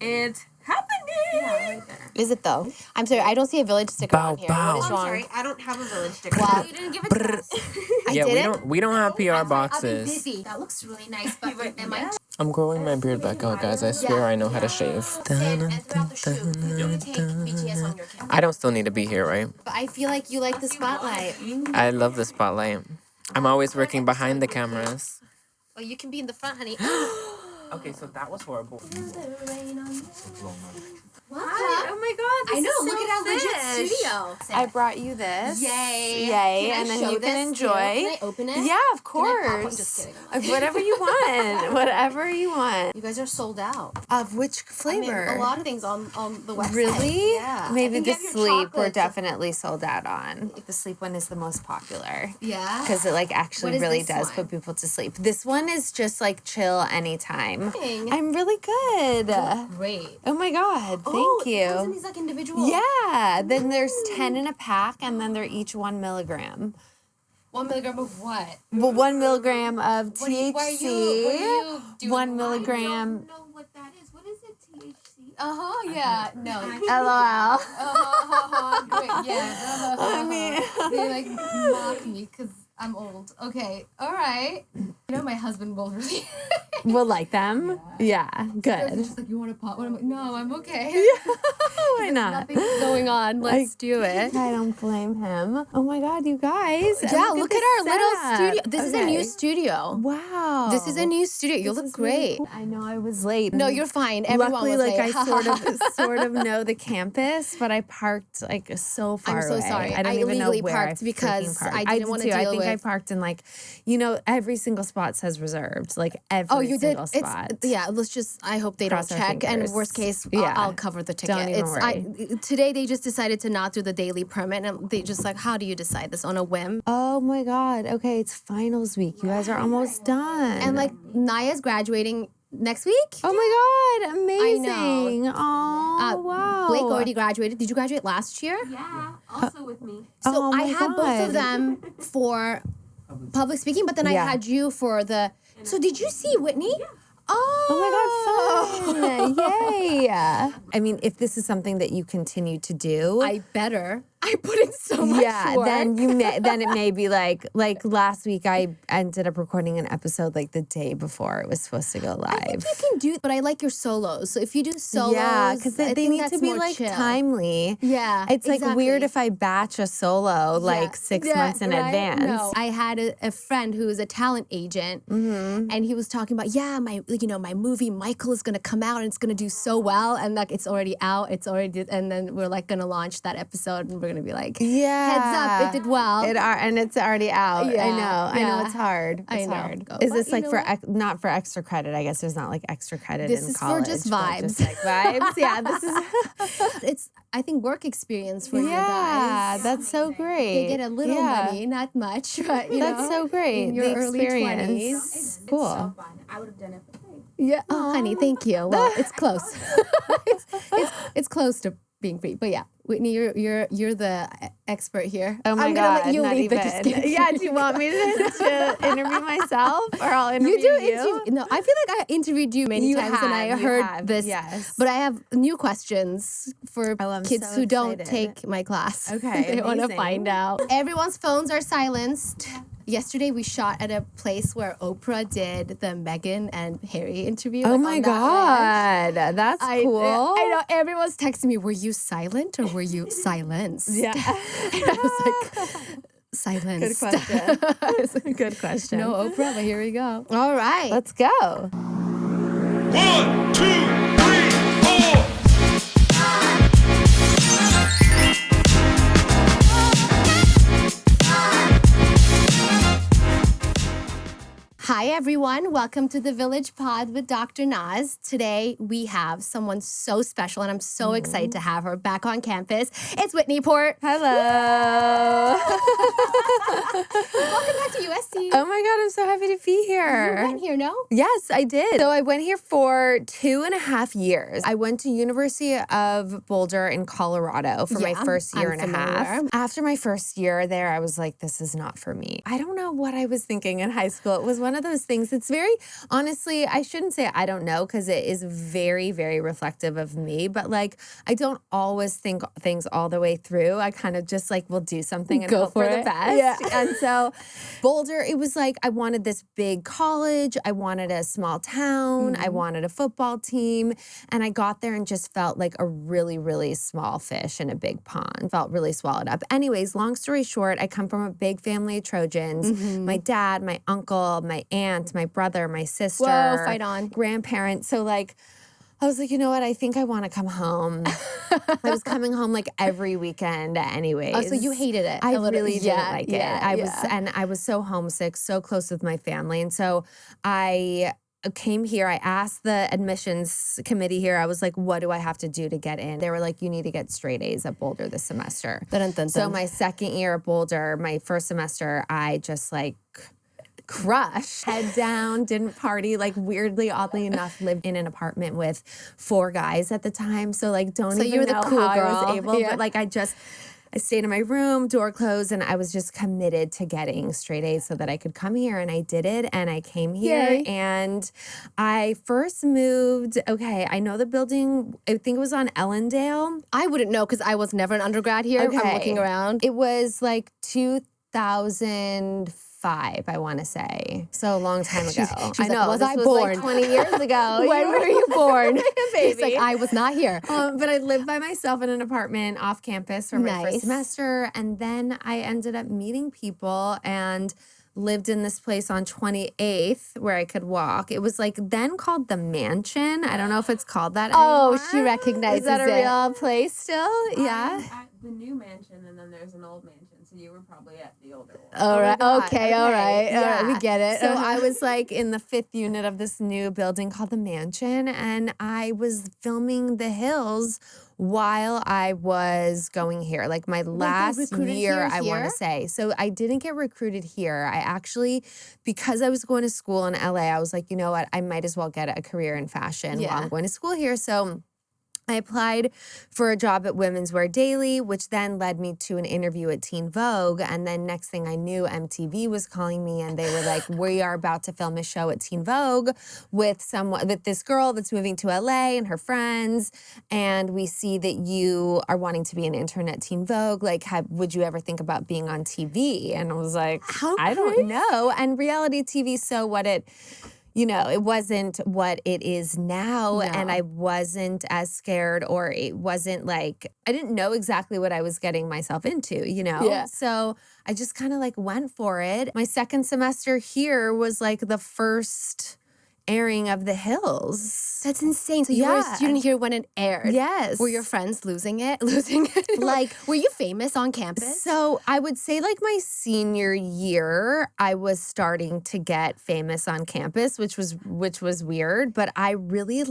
It's happening. Yeah, right there. Is it though? I'm sorry, I don't see a village sticker on here. Bow. What is I'm wrong? sorry, I don't have a village sticker. Wow. You didn't give it to us. Yeah, didn't? we don't have PR I've been boxes. busy. That looks really nice, but am I? I'm growing my beard back out, guys. I swear I know how to shave. And throughout the shoot, you take BTS on your camera. I don't still need to be here, right? But I feel like you like the spotlight. I love the spotlight. I'm always working behind the cameras. Well, you can be in the front, honey. Okay, so that was horrible. Hi, oh my god, I know, is look so at our legit fish. studio. I brought you this. Yay. Yay, Can I and then show you can this too? enjoy. Can I open it? Yeah, of Can I pop? I'm course. just kidding. Whatever you want. Whatever you want. You guys are sold out. Of which I mean, flavor? a lot of things on the website. Really? Yeah. Maybe I think the you have your sleep we're chocolates. definitely sold out on. The sleep one is the most popular. Yeah. Because it actually What is really this does one? put people to sleep. This one is just chill anytime. Dang. I'm really good. Great. Oh my god, thank It comes in you. these individual. Yeah, then there's 10 in a pack and then they're each 1 milligram. 1 milligram of what? Well, 1 milligram of What are you- THC. what are you doing? 1 milligram. I don't know what that is. What is it, THC? Yeah. No. LOL. Great. Yeah. I mean, They mock me because I'm old. Okay. All right. You know, my husband will really. we'll like them. Yeah, He's good. just like, you want to pop? And I'm like, no, I'm okay. Why not? Nothing's going on. Let's do it. I don't blame him. Oh my god, you guys. Yeah, look at this our little setup. studio. This is a new Okay. studio. Wow. This is a new studio. You This look is really great. cool. I know I was late. No, you're fine. Everyone Luckily, was late. I sort of know the campus, but I parked so far I'm so away. sorry. I don't I even know illegally where parked I because freaking parked. I didn't did wanna too. I deal think I with- parked in every single spot says reserved. Every Oh, you did. single spot. Yeah. Let's just. I hope they Cross don't our check. And fingers. worst case, Yeah. I'll cover the ticket. Don't even Today they just decided to not do the daily permit, and they just how do you decide this on a whim? Oh my god. Okay, it's finals week. You guys are almost done. And Naya's graduating next week. oh my god, amazing. know. Oh wow. Blake already graduated. Did you graduate last year? Yeah, also with me. So Oh I my had both God. of them for public speaking, but then Yeah. I had you for the. So did you see Whitney? Oh my god, fun. Yay. I mean, if this is something that you continue to do, I better. I put in so much work. then it may be like last week I ended up recording an episode the day before it was supposed to go I think live. you can do, but I like your solos. So if you do solos, Yeah, because I they think need to that's be more chill. timely. Yeah, It's weird exactly. if I batch a solo Yeah. 6 Yeah, months in right? advance. No. I had a friend who is a talent agent, and he was talking about, my movie Michael is gonna come out and it's gonna do so well, and it's already out, and then we're gonna launch that episode, and we're gonna be like, Yeah. heads up, it did well. And it's already out. Yeah, I know yeah. it's hard. I It's know. hard. Go, Is but this you know for what? not for extra credit? I guess there's not extra credit This in is for college. just but vibes. Just vibes. Yeah, this is. It's I think work experience for you Yeah, guys. that's so great. They get a little money, not much, but That's so great. in your The early experience. 20s. It's Cool. so fun. I would have done it for free. Yeah. Oh, honey, thank you. Well, it's close. it's close to being free, but yeah, Whitney, you're the expert here. Oh my I'm god, gonna let you not lead, but just even. kidding. Yeah, do you want me to interview myself, or I'll interview You do you? interview. No, I feel like I interviewed you many You times, and I have, you heard have, this. yes. But I have new questions for Oh, I'm kids so who don't excited. take my class. Okay, they want to amazing. find out. Everyone's phones are silenced. Yesterday we shot at a place where Oprah did the Meghan and Harry interview. Oh on my that god, that's ranch. cool. I know everyone's texting me. Were you silent or were you silenced? Yeah. And I was like, silenced. Good question. I was like, Good question. no Oprah, but here we go. All right. Let's go. 1, 2, 3, 4. Hi, everyone. Welcome to the Village Pod with Dr. Naz. Today, we have someone so special, and I'm so excited to have her back on campus. It's Whitney Port. Hello. Welcome back to USC. Oh my god, I'm so happy to be here. You went here, no? Yes, I did. So I went here for 2.5 years. I went to University of Boulder in Colorado for my Yeah, first year I'm and a half. familiar. After my first year there, I was like, this is not for me. I don't know what I was thinking in high school. It was one of those those things. It's very, honestly, I shouldn't say I don't know because it is very, very reflective of me. But like, I don't always think things all the way through. I kind of just like will do something and Go hope for the for it. best. Yeah. And so Boulder, it was like I wanted this big college. I wanted a small town. I wanted a football team. And I got there and just felt like a really, really small fish in a big pond. Felt really swallowed up. Anyways, long story short, I come from a big family of Trojans. My dad, my uncle, my aunt, my brother, my sister. Whoa, fight on. Grandparents. So like, I was like, you know what? I think I want to come home. I was coming home like every weekend anyways. Oh, so you hated it. I a little. really didn't Yeah, like yeah, it. yeah. I was so homesick, so close with my family. And so I came here. I asked the admissions committee here, I was like, what do I have to do to get in? They were like, you need to get straight A's at Boulder this semester. Dun, dun, So dun. my second year at Boulder, my first semester, I just like crushed, head down, didn't party, like weirdly, oddly enough, lived in an apartment with 4 guys at the time. So like, don't So even you were the know cool how I girl. was able, Yeah. but like I stayed in my room, door closed, and I was just committed to getting straight A's so that I could come here. And I did it. And I came here Yay. and I first moved. Okay, I know the building, I think it was on Ellendale. I wouldn't know because I was never an undergrad here. I'm looking around. It was like 2005, I want to say. So a long time ago. She's I like, know. was this I was born? like 20 years ago. When were you born? It's like, Baby. I was not here. But I lived by myself in an apartment off campus for my Nice. first semester. And then I ended up meeting people and lived in this place on 28th where I could walk. It was like then called the Mansion. I don't know if it's called that Oh, anymore. she recognizes Is that a it. real place still? Yeah. I'm at the new mansion, and then there's an old mansion. So you were probably at the older one. All right. God, Okay. All right. All right. We get it. So I was like in the 5th unit of this new building called the Mansion, and I was filming The Hills while I was going here. Like my last recruited year, here? I want to say. So I didn't get recruited here. I actually, because I was going to school in LA, I was like, you know what? I might as well get a career in fashion Yeah. while I'm going to school here. So I applied for a job at Women's Wear Daily, which then led me to an interview at Teen Vogue. And then next thing I knew, MTV was calling me and they were like, we are about to film a show at Teen Vogue with this girl that's moving to LA and her friends. And we see that you are wanting to be an intern at Teen Vogue. Like, would you ever think about being on TV? And I was like, I don't know. And reality TV, so what it... You know, it wasn't what it is now, and I wasn't as scared, or it wasn't like, I didn't know exactly what I was getting myself into, you know? Yeah. So I just kind of like went for it. My second semester here was like the first airing of The Hills. That's insane. So you were a Yeah. student here when it aired. Yes. Were your friends losing it? Like, were you famous on campus? So I would say like my senior year, I was starting to get famous on campus, which was weird. But I really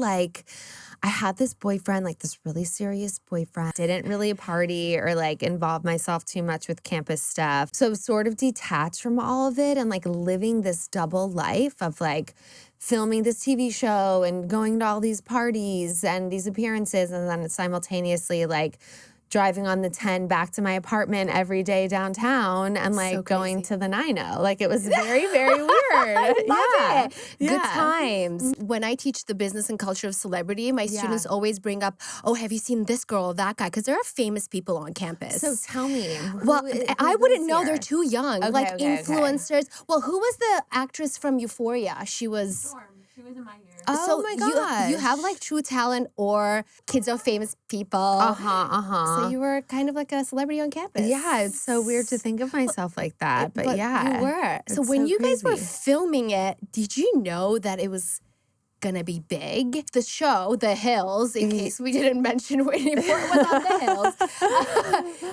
I had this boyfriend, like this really serious boyfriend. Didn't really party or like involve myself too much with campus stuff. So sort of detached from all of it and like living this double life of like filming this TV show and going to all these parties and these appearances, and then simultaneously like driving on the 10 back to my apartment every day downtown and like So going crazy. to the 90. Like it was very, very weird. Love it. Good Yeah. times. When I teach the business and culture of celebrity, my students always bring up, oh, have you seen this girl or that guy? Because there are famous people on campus. So tell me. Well, I wouldn't know. They're too. too young. Okay, like okay, okay. influencers. Well, who was the actress from Euphoria? She was. Storm. She was in my year. Oh So my you gosh. have like true talent or kids of famous people. So you were kind of like a celebrity on campus. Yeah, it's so weird to think of myself like that, but yeah. you were. So It's when so you guys were crazy. filming it, did you know that it was gonna be big? The show, The Hills, in case we didn't mention Whitney Port was on The Hills,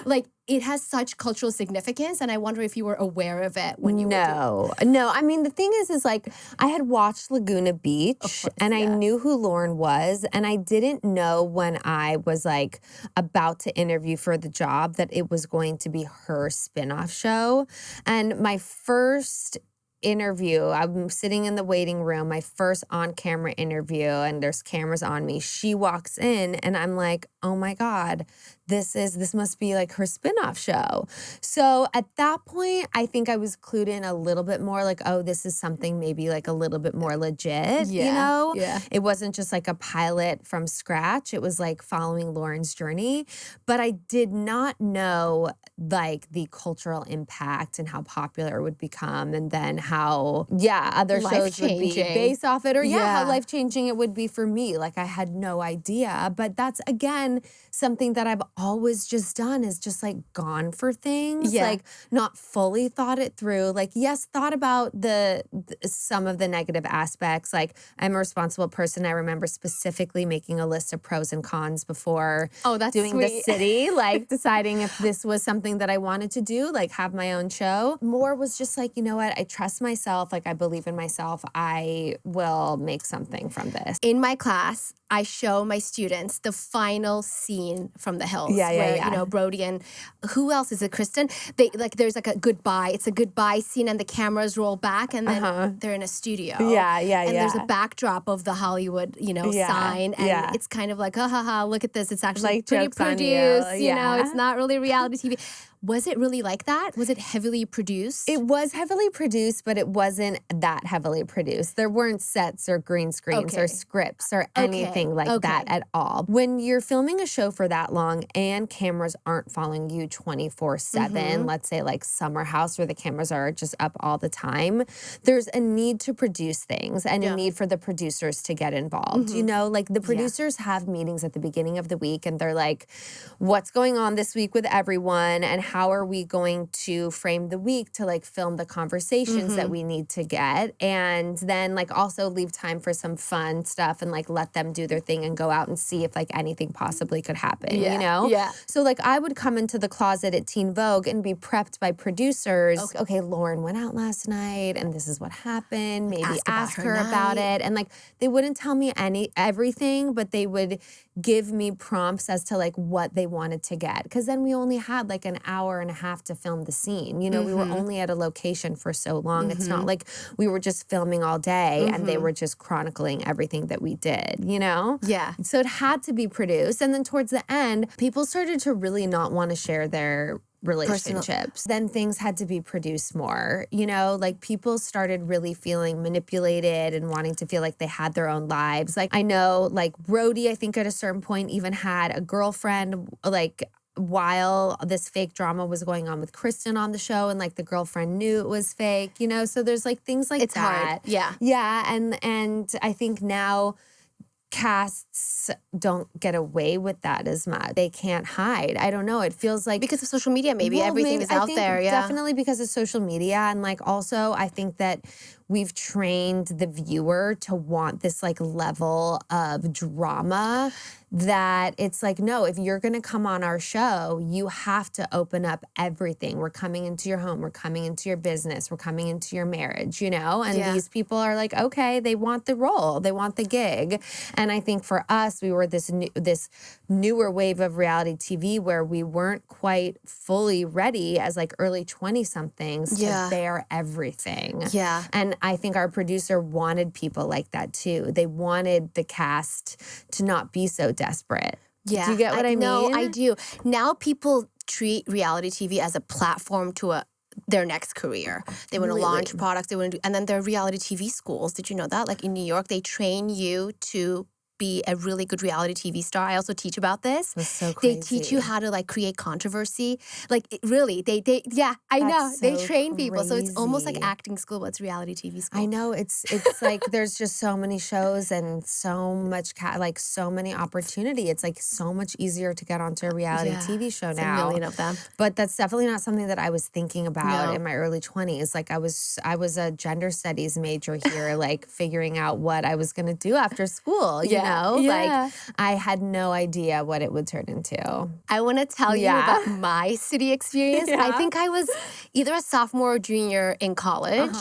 like it has such cultural significance, and I wonder if you were aware of it when you were doing. No. I mean, the thing is like I had watched Laguna Beach and I knew who Lauren was, and I didn't know when I was like about to interview for the job that it was going to be her spin-off show. And my first interview. I'm sitting in the waiting room, my first on-camera interview, and there's cameras on me. She walks in and I'm like, oh my God, this must be like her spinoff show. So at that point, I think I was clued in a little bit more like, oh, this is something maybe like a little bit more legit, you know? Yeah. It wasn't just like a pilot from scratch. It was like following Lauren's journey. But I did not know like the cultural impact and how popular it would become, and then how, other shows would be Life-changing. based off it, or how Yeah. life-changing it would be for me. Like I had no idea. But that's, again, something that I've always just done is just like gone for things, Yeah. like not fully thought it through. Like, yes, thought about some of the negative aspects. Like I'm a responsible person. I remember specifically making a list of pros and cons before That's doing the sweet. city, like deciding if this was something that I wanted to do, like have my own show. More was just like, you know what? I trust myself. Like I believe in myself. I will make something from this. In my class, I show my students the final scene from The Hills. Where, you know, Brody and who else is it? Kristen? They like there's like a goodbye. It's a goodbye scene, and the cameras roll back, and then they're in a studio. And there's a backdrop of the Hollywood, you know, sign, and it's kind of like, look at this. It's actually Like pretty jokes on produced. you. You know, Yeah. it's not really reality TV. Was it really like that? Was it heavily produced? It was heavily produced, but it wasn't that heavily produced. There weren't sets or green screens or scripts or anything like that at all. When you're filming a show for that long and cameras aren't following you 24/7, let's say like Summer House where the cameras are just up all the time, there's a need to produce things and a need for the producers to get involved. You know, like the producers have meetings at the beginning of the week and they're like, what's going on this week with everyone, and how are we going to frame the week to like film the conversations that we need to get, and then like also leave time for some fun stuff and like let them do their thing and go out and see if like anything possibly could happen, you know? Yeah. So like I would come into the closet at Teen Vogue and be prepped by producers. Okay, Lauren went out last night and this is what happened. Maybe ask her about it. And like they wouldn't tell me everything, but they would give me prompts as to like what they wanted to get. Because then we only had like an hour and a half to film the scene. You know, we were only at a location for so long. It's not like we were just filming all day and they were just chronicling everything that we did, you know? Yeah. So it had to be produced. And then towards the end, people started to really not want to share their relationships. Then things had to be produced more, you know, like people started really feeling manipulated and wanting to feel like they had their own lives. Like I know like Brody, I think at a certain point even had a girlfriend, like while this fake drama was going on with Kristen on the show, and like the girlfriend knew it was fake, you know, so there's like things like It's that. hard. Yeah. Yeah. And I think now casts don't get away with that as much. They can't hide. I don't know. It feels like Because of social media, maybe well, everything is I out think there. Yeah. Definitely because of social media. And like also I think that we've trained the viewer to want this like level of drama that it's like, no, if you're going to come on our show, you have to open up everything. We're coming into your home. We're coming into your business. We're coming into your marriage, you know? And these people are like, okay, they want the role. They want the gig. And I think for us, we were this newer wave of reality TV where we weren't quite fully ready as like early 20-somethings to bear everything. Yeah. And I think our producer wanted people like that too. They wanted the cast to not be so desperate. Yeah. Do you get what I mean? No, I do. Now people treat reality TV as a platform to their next career. They want to launch products. They want to do, and then there are reality TV schools. Did you know that? Like in New York, they train you to be a really good reality TV star. I also teach about this. That's so crazy. They teach you how to like create controversy. Like really, I know. That's They so train people. So it's almost like crazy. acting school, but it's reality TV school. I know it's like there's just so many shows and so much like so many opportunity. It's like so much easier to get onto a reality TV show It's now. a million of them. But that's definitely not something that I was thinking about No. in my early 20s. Like I was a gender studies major here, like figuring out what I was gonna do after school. You know, like I had no idea what it would turn into. I want to tell you about my city experience. I think I was either a sophomore or junior in college,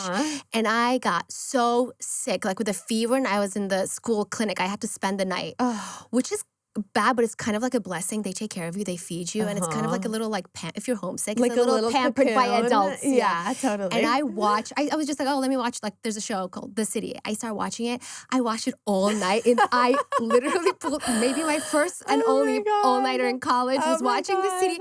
and I got so sick, like with a fever, and I was in the school clinic. I had to spend the night, which is bad, but it's kind of like a blessing. They take care of you, they feed you, and it's kind of like a little like if you're homesick, Like it's a little pampered by cocoon. adults. Yeah, totally. And I was just like, oh, let me watch. Like, there's a show called The City. I started watching it. I watched it all night, and I literally pulled maybe my first and only all-nighter in college was watching The City,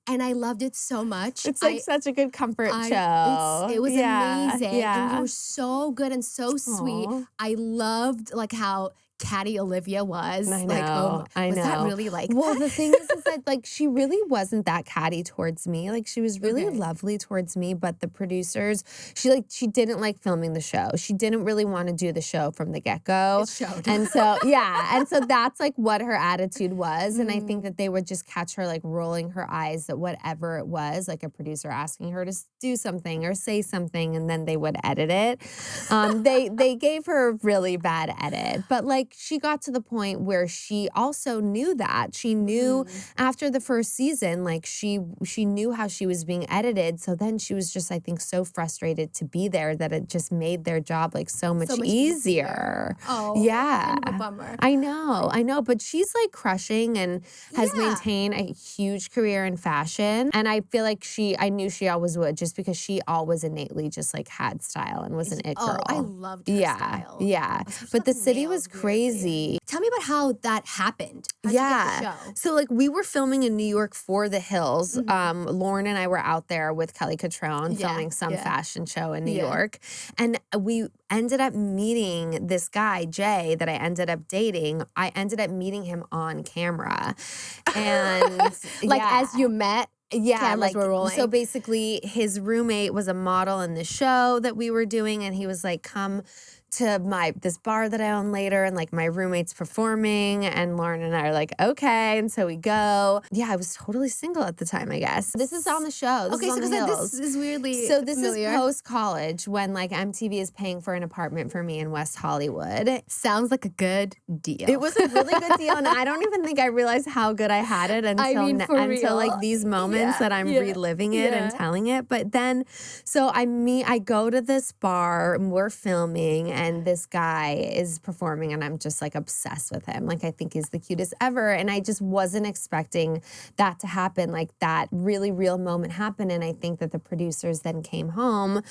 and I loved it so much. It's like such a good comfort show. It was amazing, and you Yeah. were so good and so sweet. I loved like how catty Olivia was. I Like, know, I was that know. really like Well, that? the thing is that like she really wasn't that catty towards me. Like she was really lovely towards me, but the producers, she didn't like filming the show. She didn't really want to do the show from the get-go. It showed. And so and so that's like what her attitude was. And I think that they would just catch her like rolling her eyes at whatever it was, like a producer asking her to do something or say something, and then they would edit it. They gave her a really bad edit, but like she got to the point where she also knew that. She knew after the first season, like she knew how she was being edited. So then she was just, I think, so frustrated to be there that it just made their job like so much easier. Oh, yeah. kind of a bummer. I know. But she's like crushing and has maintained a huge career in fashion. And I feel like I knew she always would, just because she always innately just like had style and was an it girl. Oh, I loved her style. Yeah. But The City was crazy. Tell me about how that happened. How'd you get the show? So like we were filming in New York for The Hills. Lauren and I were out there with Kelly Catrone filming some fashion show in New York. And we ended up meeting this guy, Jay, that I ended up dating. I ended up meeting him on camera. And Like as you met? Yeah, cameras were rolling. So basically his roommate was a model in the show that we were doing, and he was like, come to this bar that I own later, and like my roommate's performing, and Lauren and I are like, okay, and so we go. Yeah, I was totally single at the time, I guess. This is on the show. This is on The Hills. This is weirdly So this familiar. is post-college when like MTV is paying for an apartment for me in West Hollywood. Sounds like a good deal. It was a really good deal, and I don't even think I realized how good I had it until like these moments that I'm reliving it and telling it. But then, so I go to this bar and we're filming, and this guy is performing, and I'm just like obsessed with him. Like I think he's the cutest ever, and I just wasn't expecting that to happen. Like that really real moment happened, and I think that the producers then came home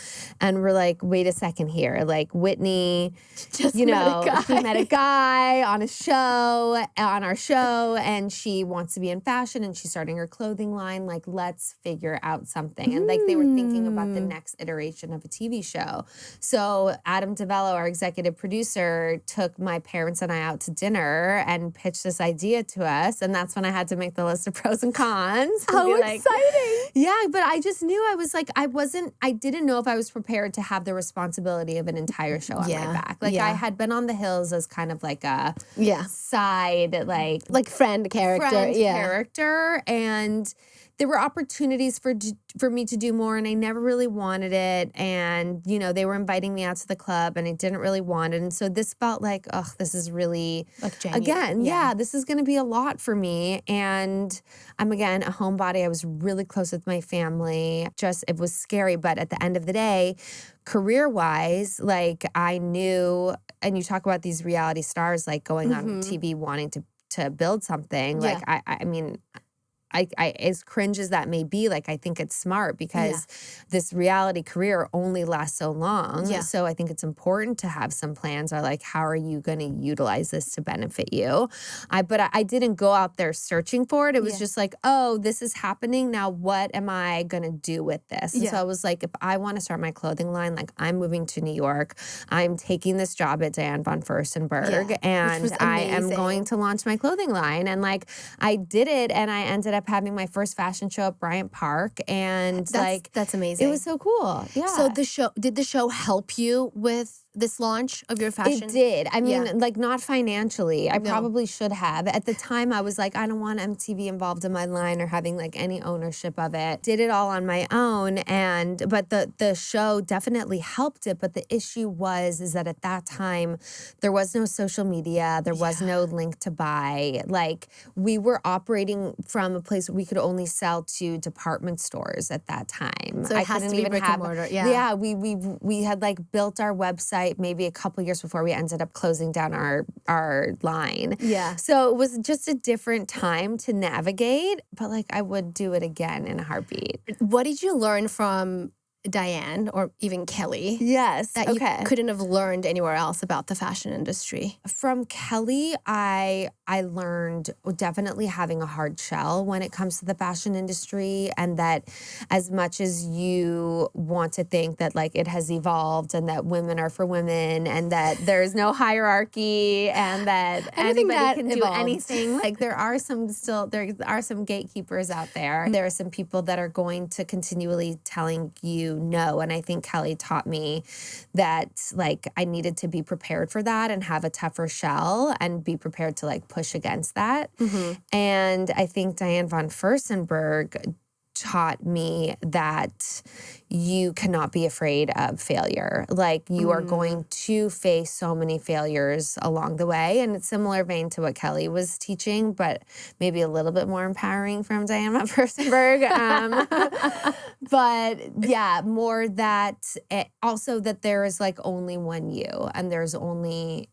and were like, "Wait a second here, like Whitney, Just she met met a guy on our show, and she wants to be in fashion, and she's starting her clothing line. Like, let's figure out something." And like they were thinking about the next iteration of a TV show. So Adam DeVello, our executive producer, took my parents and I out to dinner and pitched this idea to us, and that's when I had to make the list of pros and cons. How exciting! Yeah, but I just knew I didn't know if I was prepared to have the responsibility of an entire show on my back. Like I had been on The Hills as kind of like a side, like friend character. And there were opportunities for me to do more, and I never really wanted it. And, they were inviting me out to the club, and I didn't really want it. And so this felt like, this is really, like genuine. Again, this is going to be a lot for me. And I'm, again, a homebody. I was really close with my family. It was scary. But at the end of the day, career-wise, like I knew, and you talk about these reality stars, like going on TV wanting to build something. Like, I mean, I as cringe as that may be, like I think it's smart because this reality career only lasts so long. Yeah. So I think it's important to have some plans, or like, how are you going to utilize this to benefit you? But I didn't go out there searching for it. It was just like, oh, this is happening. Now what am I going to do with this? And so I was like, if I want to start my clothing line, like I'm moving to New York. I'm taking this job at Diane von Furstenberg, and I am going to launch my clothing line. And like I did it, and I ended up having my first fashion show at Bryant Park, and that's amazing. It was so cool. Yeah. So did the show help you with this launch of your fashion? It did. I mean, like not financially. I probably should have. At the time, I was like, I don't want MTV involved in my line or having like any ownership of it. Did it all on my own, but the show definitely helped it. But the issue is that at that time, there was no social media. There was no link to buy. Like we were operating from a place where we could only sell to department stores at that time. So it has to be brick and mortar. Yeah. Yeah. We had like built our website right maybe a couple years before we ended up closing down our line. Yeah. So it was just a different time to navigate, but like I would do it again in a heartbeat. What did you learn from Diane or even Kelly Yes. that you couldn't have learned anywhere else about the fashion industry? From Kelly, I learned definitely having a hard shell when it comes to the fashion industry, and that as much as you want to think that like it has evolved and that women are for women and that there's no hierarchy and that Anything anybody that can do evolved. anything, like there are some gatekeepers out there. There are some people that are going to continually telling you no, and I think Kelly taught me that like I needed to be prepared for that and have a tougher shell and be prepared to like push against that. And I think Diane von Furstenberg taught me that you cannot be afraid of failure. Like you are going to face so many failures along the way. And it's similar vein to what Kelly was teaching, but maybe a little bit more empowering from Diane von Furstenberg. But yeah, more that also that there is like only one you, and there's only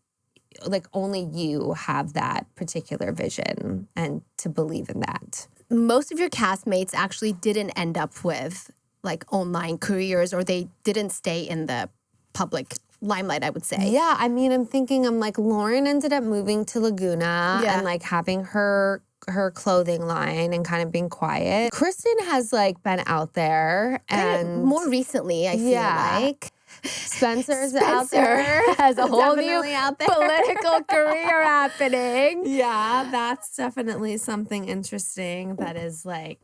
you have that particular vision, and to believe in that. Most of your castmates actually didn't end up with like online careers, or they didn't stay in the public limelight, I would say. Yeah, I mean, I'm like Lauren ended up moving to Laguna and like having her clothing line and kind of being quiet. Kristen has like been out there and More recently, I feel like. Spencer's out there. has a whole new Definitely out there. political career happening. Yeah, that's definitely something interesting that is like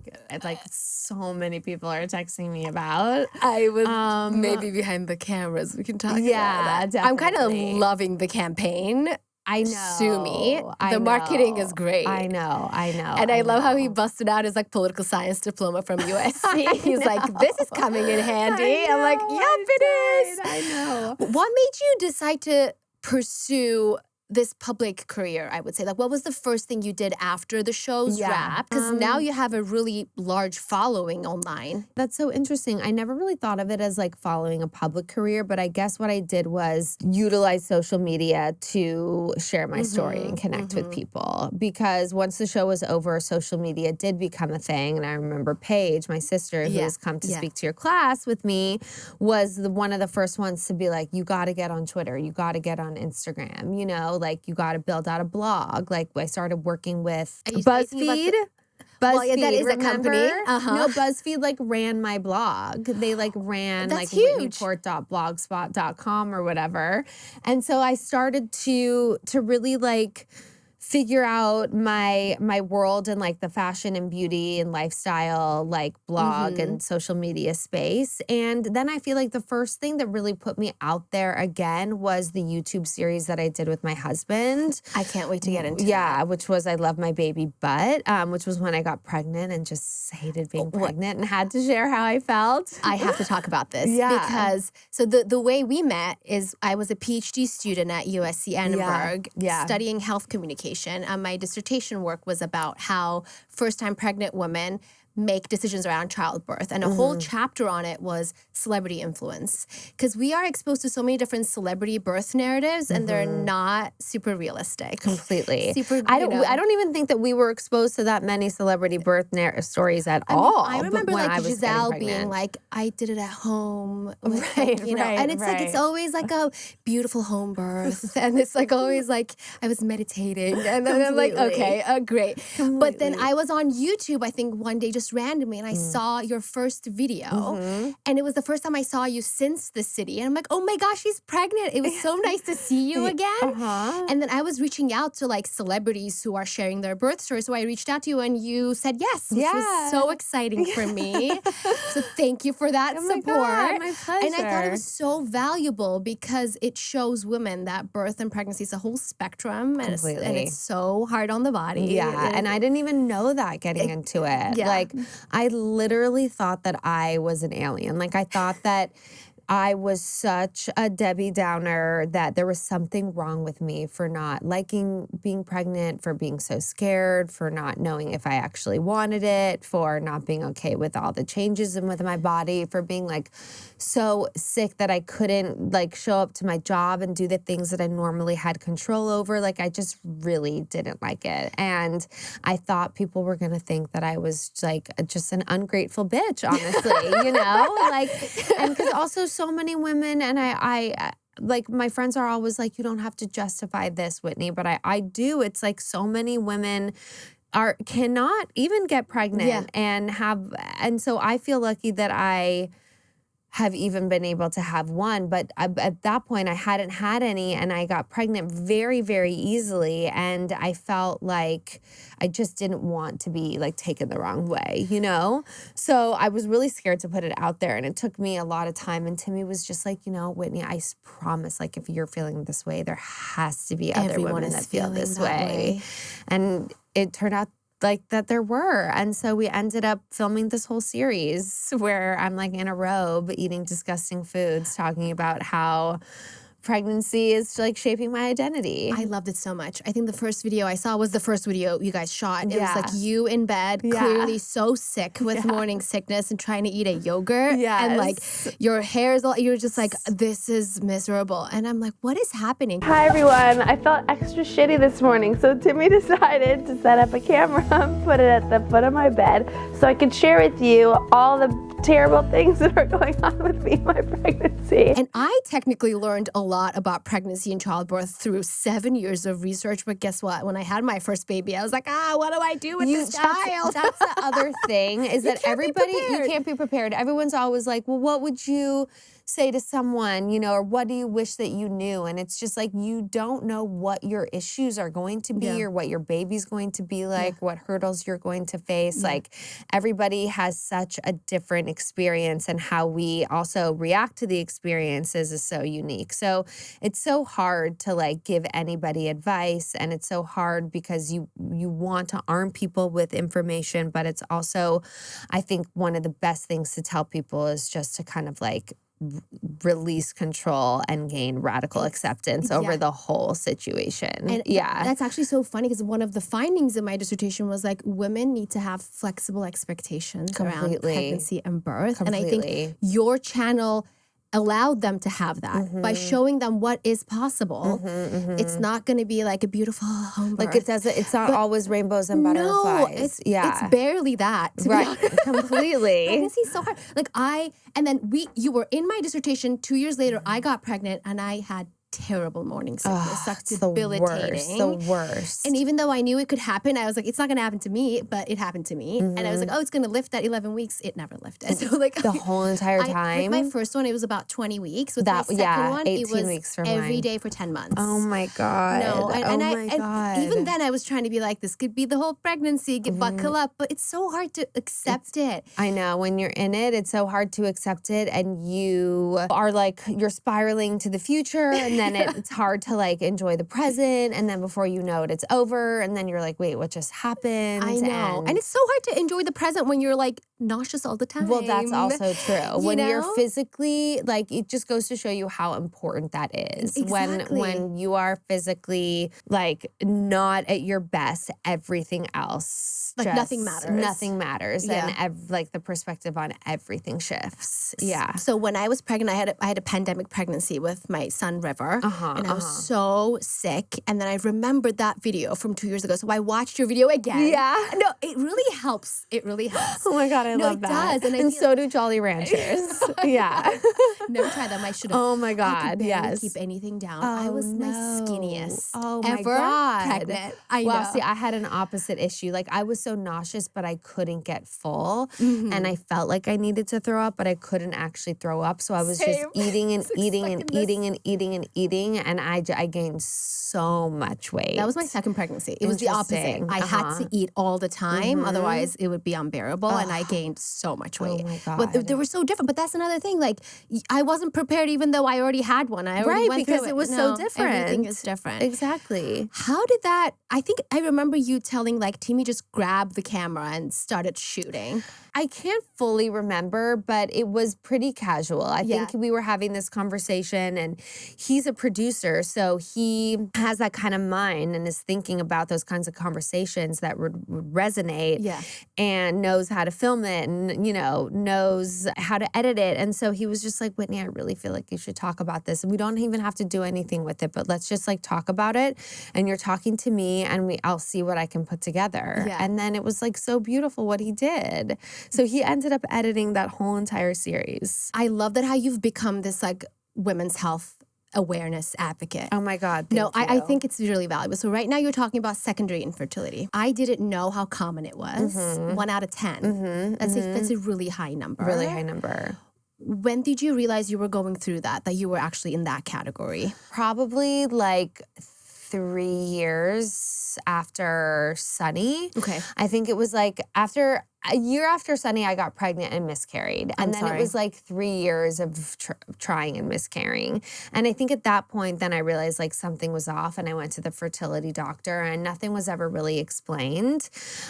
so many people are texting me about. I was maybe behind the cameras. We can talk about that. I'm kind of definitely. loving the campaign. I know. Sue me. I The marketing know. is great. I know. And I love how he busted out his like political science diploma from USC. He's like, this is coming in handy. I'm like, yep, it is. I know. What made you decide to pursue this public career, I would say? Like, what was the first thing you did after the show's wrap? Because now you have a really large following online. That's so interesting. I never really thought of it as like following a public career, but I guess what I did was utilize social media to share my story and connect with people. Because once the show was over, social media did become a thing. And I remember Paige, my sister, who has come to speak to your class with me, was one of the first ones to be like, you got to get on Twitter. You got to get on Instagram, you know? Like, you got to build out a blog. Like, I started working with BuzzFeed. Well, yeah, that is a remember? company. No, BuzzFeed like ran my blog. They like ran That's like huge. whitneyport.blogspot.com or whatever. And so I started to really like figure out my world in like the fashion and beauty and lifestyle like blog and social media space. And then I feel like the first thing that really put me out there again was the YouTube series that I did with my husband. I can't wait to get into Yeah, which was I Love My Baby Butt, which was when I got pregnant and just hated being pregnant and had to share how I felt. I have to talk about this Yeah. because so the way we met is I was a PhD student at USC Edinburgh studying health communication. My dissertation work was about how first-time pregnant women make decisions around childbirth. And a whole chapter on it was celebrity influence. Because we are exposed to so many different celebrity birth narratives and they're not super realistic. Completely. Super, I don't even think that we were exposed to that many celebrity birth stories at I mean, all. I remember when like I was Giselle getting being pregnant. like, I did it at home. with, Right, like, you know, right, and it's like, it's right. always like a beautiful home birth. And it's like always like, I was meditating. And then I'm like, okay, great. But then I was on YouTube, I think one day just randomly, and I saw your first video. And it was the first time I saw you since the city. And I'm like, oh my gosh, she's pregnant. It was so nice to see you again. And then I was reaching out to like celebrities who are sharing their birth stories. So I reached out to you and you said yes, which was so exciting for me. So thank you for that support. God, my And I thought it pleasure. was so valuable because it shows women that birth and pregnancy is a whole spectrum. And Completely. it's so hard on the body. Yeah, and I didn't even know that getting into it. yeah. Like, I literally thought that I was an alien. Like, I thought that I was such a Debbie Downer that there was something wrong with me for not liking being pregnant, for being so scared, for not knowing if I actually wanted it, for not being okay with all the changes in with my body, for being like so sick that I couldn't like show up to my job and do the things that I normally had control over. Like I just really didn't like it. And I thought people were going to think that I was like just an ungrateful bitch, honestly, you know? Like, and because also so many women, and I like my friends are always like, you don't have to justify this, Whitney, but I do. It's like so many women cannot even get pregnant and so I feel lucky that I have even been able to have one, but at that point I hadn't had any, and I got pregnant very, very easily, and I felt like I just didn't want to be like taken the wrong way, you know? So I was really scared to put it out there, and it took me a lot of time, and Timmy was just like, you know, Whitney, I promise, like if you're feeling this way, there has to be other Everyone women is that feel feeling this that way. And it turned out like that there were. And so we ended up filming this whole series where I'm like in a robe eating disgusting foods, talking about how pregnancy is like shaping my identity. I loved it so much. I think the first video I saw was the first video you guys shot. It was Yeah. like you in bed, Yeah. clearly so sick with morning sickness and trying to eat a yogurt. And like Yes. your hair is all, you're just like, this is miserable. And I'm like, what is happening? Hi everyone, I felt extra shitty this morning, so Timmy decided to set up a camera and put it at the foot of my bed so I could share with you all the terrible things that are going on with me in my pregnancy. And I technically learned a lot about pregnancy and childbirth through 7 years of research. But guess what? When I had my first baby, I was like, what do I do with this child? That's the other thing is that everybody, you can't be prepared. Everyone's always like, well, what would you say to someone, you know, or what do you wish that you knew? And it's just like, you don't know what your issues are going to be or what your baby's going to be like, what hurdles you're going to face. Like everybody has such a different experience, and how we also react to the experiences is so unique. So it's so hard to like give anybody advice, and it's so hard because you want to arm people with information, but it's also, I think one of the best things to tell people is just to kind of like release control and gain radical acceptance over the whole situation. And that's actually so funny because one of the findings in my dissertation was like women need to have flexible expectations around pregnancy and birth. And I think your channel allowed them to have that by showing them what is possible. It's not going to be like a beautiful home birth. Like it's not always rainbows and butterflies. It's barely that. To be honest. Completely. Pregnancy's so hard. Like you were in my dissertation 2 years later, I got pregnant and I had terrible morning sickness. Like debilitating. The worst. And even though I knew it could happen, I was like, it's not going to happen to me, but it happened to me. And I was like, oh, it's going to lift at 11 weeks. It never lifted. So like the whole entire time. With my first one, it was about 20 weeks. With my second one, 18 it was weeks for every mine. day for 10 months. Oh my God. No, my God. And even then I was trying to be like, this could be the whole pregnancy, buckle up, but it's so hard to accept it. I know, when you're in it, it's so hard to accept it, and you are like, you're spiraling to the future, and then it's hard to like enjoy the present, and then before you know it, it's over, and then you're like, wait, what just happened? I know. And it's so hard to enjoy the present when you're like nauseous all the time. Well, that's also true. When you're physically, like, it just goes to show you how important that is. Exactly. When you are physically like not at your best, everything else like nothing matters. Nothing matters, and like the perspective on everything shifts. Yeah. So when I was pregnant, I had a pandemic pregnancy with my son River, and I was so sick. And then I remembered that video from 2 years ago, so I watched your video again. Yeah. No, it really helps. It really helps. Oh my God, I love that. It does, and so do Jolly Ranchers. Yeah. Never tried them. I should have. Oh my God, I could barely yes. keep anything down. I was my skinniest ever God. pregnant. I Well, know. see, I had an opposite issue. Like, I was so nauseous, but I couldn't get full. And I felt like I needed to throw up, but I couldn't actually throw up. So I was just eating and eating and eating and eating and eating, and I gained so much weight. That was my second pregnancy. It was the opposite. Interesting. I had to eat all the time, otherwise it would be unbearable, and I gained so much weight. Oh my But God. they were so different. But that's another thing. Like, I wasn't prepared, even though I already had one. I already went because through it was so different. Everything is different. Exactly. How did that? I think I remember you telling like Timmy just grabbed the camera and started shooting. I can't fully remember, but it was pretty casual. I Yeah. think we were having this conversation, and he's a producer, so he has that kind of mind and is thinking about those kinds of conversations that would resonate. Yeah. And knows how to film it, and knows how to edit it. And so he was just like, Whitney, I really feel like you should talk about this. And we don't even have to do anything with it, but let's just like talk about it. And you're talking to me, and I'll see what I can put together. Yeah. And then it was like so beautiful what he did. So he ended up editing that whole entire series. I love that how you've become this like women's health awareness advocate. Oh my God. No, thank I you. think it's really valuable. So right now you're talking about secondary infertility. I didn't know how common it was. 1 out of 10. That's a really high number. Really high number. When did you realize you were going through that you were actually in that category? Probably like 3 years after Sunny. Okay. I think it was like a year after Sunny, I got pregnant and miscarried. And then sorry. it was like 3 years of trying and miscarrying. And I think at that point, then I realized like something was off, and I went to the fertility doctor, and nothing was ever really explained.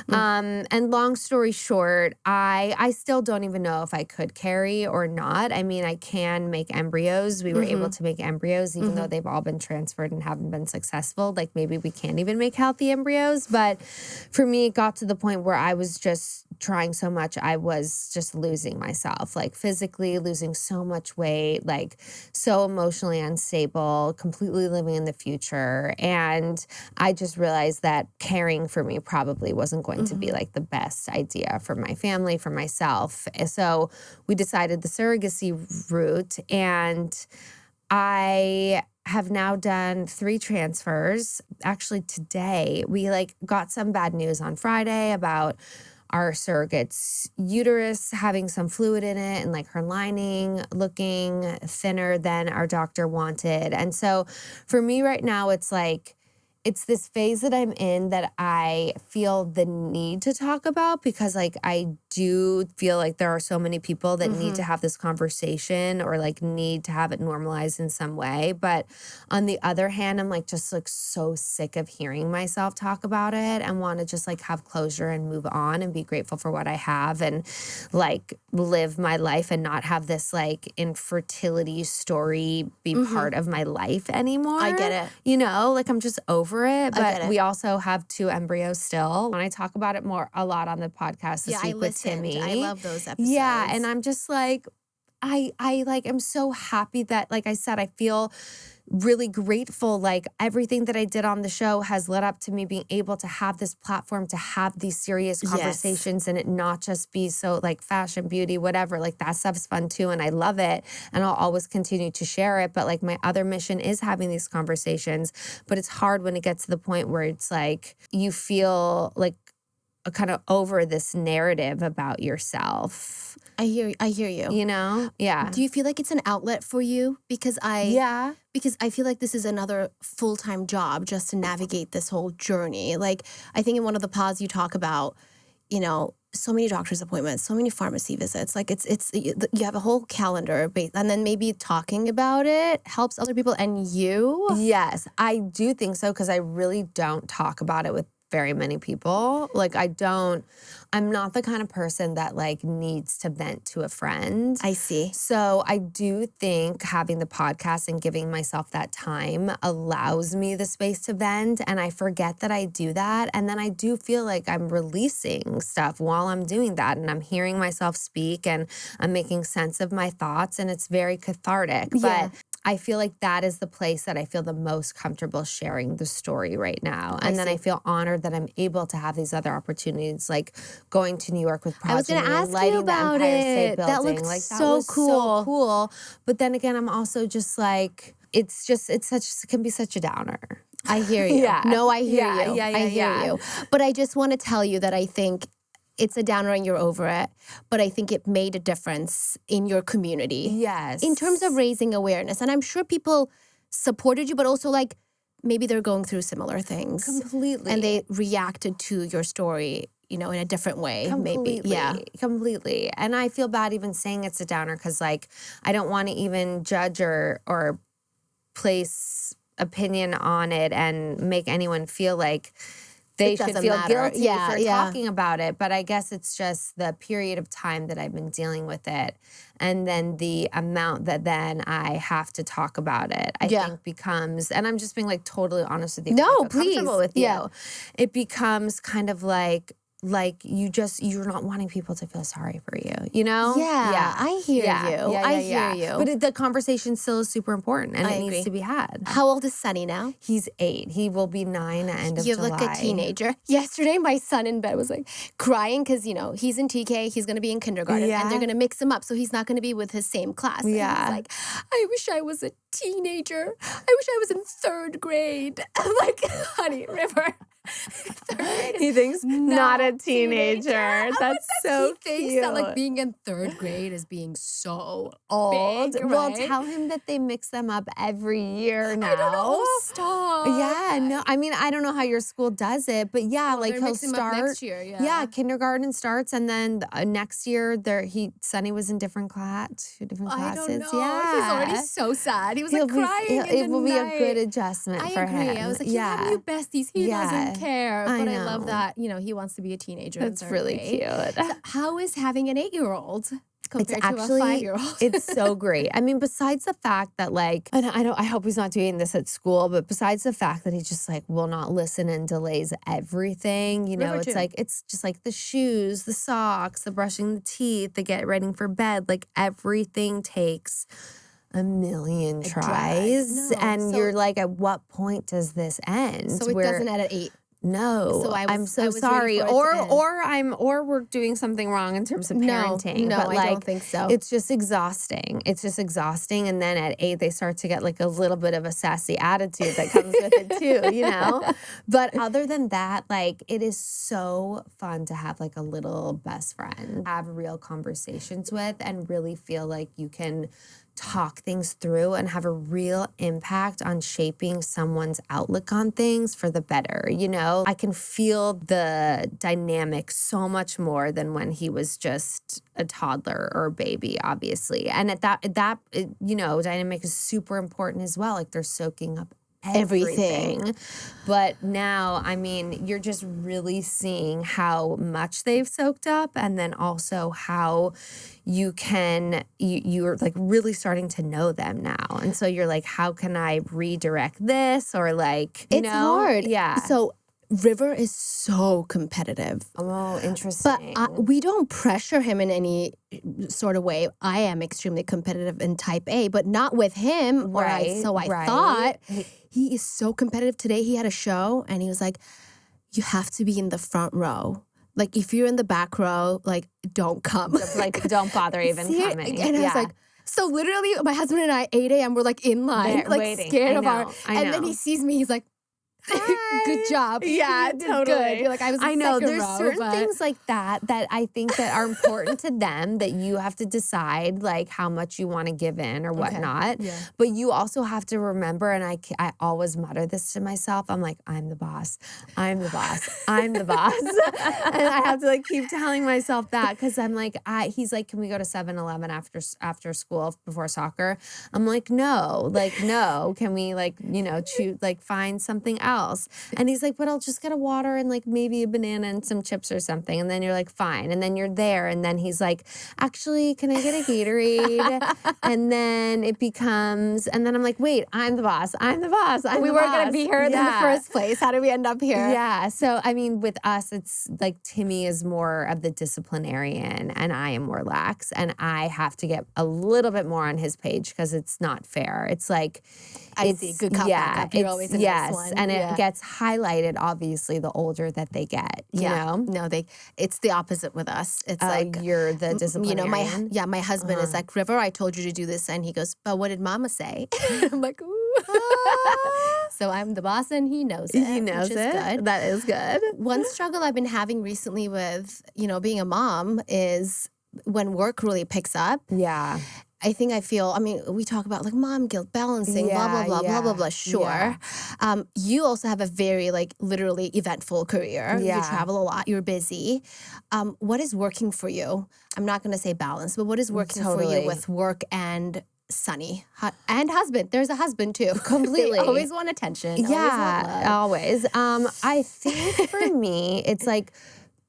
And long story short, I still don't even know if I could carry or not. I mean, I can make embryos. We were able to make embryos, even though they've all been transferred and haven't been successful. Like maybe we can't even make healthy embryos. But for me, it got to the point where I was just trying so much, I was just losing myself, like physically losing so much weight, like so emotionally unstable, completely living in the future. And I just realized that caring for me probably wasn't going to be like the best idea for my family, for myself. So we decided the surrogacy route, and I have now done 3 transfers. Actually, today we like got some bad news on Friday about our surrogate's uterus having some fluid in it, and like her lining looking thinner than our doctor wanted. And so for me right now, it's like, it's this phase that I'm in that I feel the need to talk about, because like I do feel like there are so many people that need to have this conversation, or like need to have it normalized in some way. But on the other hand, I'm like just like so sick of hearing myself talk about it, and want to just like have closure and move on and be grateful for what I have, and like live my life and not have this like infertility story be part of my life anymore. I get it. Like I'm just over it. get But it. we also have 2 embryos still. When I talk about it a lot on the podcast this week with Timmy. I love those episodes. Yeah, and I'm just like, I like, I'm so happy that, like I said, I feel really grateful. Like everything that I did on the show has led up to me being able to have this platform to have these serious conversations, and it not just be so like fashion, beauty, whatever. Like that stuff's fun too, and I love it, and I'll always continue to share it. But like my other mission is having these conversations. But it's hard when it gets to the point where it's like you feel like kind of over this narrative about yourself. I hear you. Yeah. Do you feel like it's an outlet for you? Because because I feel like this is another full-time job just to navigate this whole journey. Like I think in one of the pods you talk about, so many doctor's appointments, so many pharmacy visits. Like it's you have a whole calendar, and then maybe talking about it helps other people and you. Yes, I do think so, because I really don't talk about it with very many people. Like I'm not the kind of person that like needs to vent to a friend. I see. So I do think having the podcast and giving myself that time allows me the space to vent, and I forget that I do that. And then I do feel like I'm releasing stuff while I'm doing that, and I'm hearing myself speak, and I'm making sense of my thoughts, and it's very cathartic. Yeah. But I feel like that is the place that I feel the most comfortable sharing the story right now. And then I feel honored that I'm able to have these other opportunities, like going to New York with I was Progeny gonna and ask lighting you about the Empire State it. Building. That looked like, so was cool. so cool. But then again, I'm also just like, it can be such a downer. I hear you. Yeah. No, I hear Yeah, you. yeah, I hear yeah. you. But I just want to tell you that I think it's a downer and you're over it. But I think it made a difference in your community. Yes. In terms of raising awareness. And I'm sure people supported you, but also like maybe they're going through similar things. Completely. And they reacted to your story, you know, in a different way. Completely. Maybe. Yeah. Completely. And I feel bad even saying it's a downer because, like, I don't want to even judge or place opinion on it and make anyone feel like they should doesn't feel matter. guilty Yeah, for yeah. talking about it. But I guess it's just the period of time that I've been dealing with it. And then the amount that then I have to talk about it, I think becomes, and I'm just being like totally honest with you. 'Cause I No, feel comfortable please. with you. Yeah. It becomes kind of like you're not wanting people to feel sorry for you, you know? Yeah, I hear you. I hear you. But the conversation still is super important and I it agree. needs to be had. How old is Sunny now? He's 8. He will be 9 at the end of You July. look a teenager. Yesterday, my son in bed was like crying because, you know, he's in TK, he's going to be in kindergarten, and they're going to mix him up. So he's not going to be with his same class. And Yeah. he's like, I wish I was a teenager. I wish I was in 3rd grade. I'm like, honey, River. 3rd grade is He thinks not a teenager. I'm That's like, so he thinks cute. that like being in 3rd grade is being so old. Old. Well, right? tell him that they mix them up every year now. I don't know. Stop. Yeah, no. I mean, I don't know how your school does it, but yeah, like they're he'll mixing 'em up start next year, yeah. Yeah, kindergarten starts, and then next year Sonny was in different classes. I don't know. Yeah, He's already so sad. He was He'll like be- crying. he'll- in It the will be a good night. adjustment I for agree. him. I was like, you have new besties. He doesn't care. I But I love know. that, you know, he wants to be a teenager. That's in 3rd really grade. cute. So how is having an 8-year-old compared It's to a actually 5-year-old? it's so great. I mean, besides the fact that like, and I hope he's not doing this at school, but besides the fact that he just like will not listen and delays everything, you know, River it's too. like it's just like the shoes, the socks, the brushing the teeth, the get ready for bed, like everything takes a million tries. No, And so- you're like, at what point does this end? So it Where- doesn't end at 8. No, So I'm so I was ready sorry. for it to end. Or we're doing something wrong in terms of No, parenting. no, but I like, don't think so. It's just exhausting. It's just exhausting. And then at 8, they start to get like a little bit of a sassy attitude that comes with it too, you know? But other than that, like it is so fun to have like a little best friend, have real conversations with, and really feel like you can talk things through and have a real impact on shaping someone's outlook on things for the better, you know? I can feel the dynamic so much more than when he was just a toddler or a baby, obviously. And at that you know, dynamic is super important as well. Like they're soaking up everything. But now, I mean, you're just really seeing how much they've soaked up, and then also how you're like really starting to know them now. And so you're like, how can I redirect this? Or like, you It's know? hard. Yeah. So River is so competitive. Oh, But interesting. we don't pressure him in any sort of way. I am extremely competitive in type A, but not with him. Right, So I right. thought he is so competitive. Today he had a show and he was like, you have to be in the front row. Like if you're in the back row, like don't come. Like, don't bother even coming. And I was like, so literally my husband and I, 8 a.m., we're like in line, There, like waiting. scared I of our, know, and then he sees me, he's like, good job. Yeah, You did totally. Good. You're like, I was in I know second there's row, certain but- things like that I think that are important to them that you have to decide like how much you want to give in or whatnot. Yeah. But you also have to remember, and I always mutter this to myself. I'm like, I'm the boss. I'm the boss. I'm the boss. And I have to like keep telling myself that because I'm like, he's like, can we go to 7-Eleven after school before soccer? I'm like, no. Can we like, you know, find something else? And he's like, but I'll just get a water and like maybe a banana and some chips or something. And then you're like, fine. And then you're there. And then he's like, actually, can I get a Gatorade? And then it becomes, and then I'm like, wait, I'm the boss. I'm the boss. We weren't going to be here in the first place. How did we end up here? Yeah. So, I mean, with us, it's like Timmy is more of the disciplinarian and I am more lax. And I have to get a little bit more on his page because it's not fair. It's like, I see. Good cop, bad cop. You're always in yes, this one. and Yeah. it gets highlighted obviously the older that they get. You know, No, it's the opposite with us. It's like you're the you know, disciplinarian. my husband is like, River, I told you to do this, and he goes, but what did Mama say? I'm like, ooh. So I'm the boss, and he knows it. He knows which is it. Good. That is good. One struggle I've been having recently with, you know, being a mom is when work really picks up. Yeah. I think I feel, I mean, we talk about like mom guilt, balancing, blah, blah, blah, blah, blah, blah. Sure. You also have a very like literally eventful career. You Yeah. travel a lot. You're busy. What is working for you? I'm not going to say balance, but what is working for Totally. you with work and Sonny and husband? There's a husband too. Completely. They always want attention. Yeah, Always want love. always. I think for me, it's like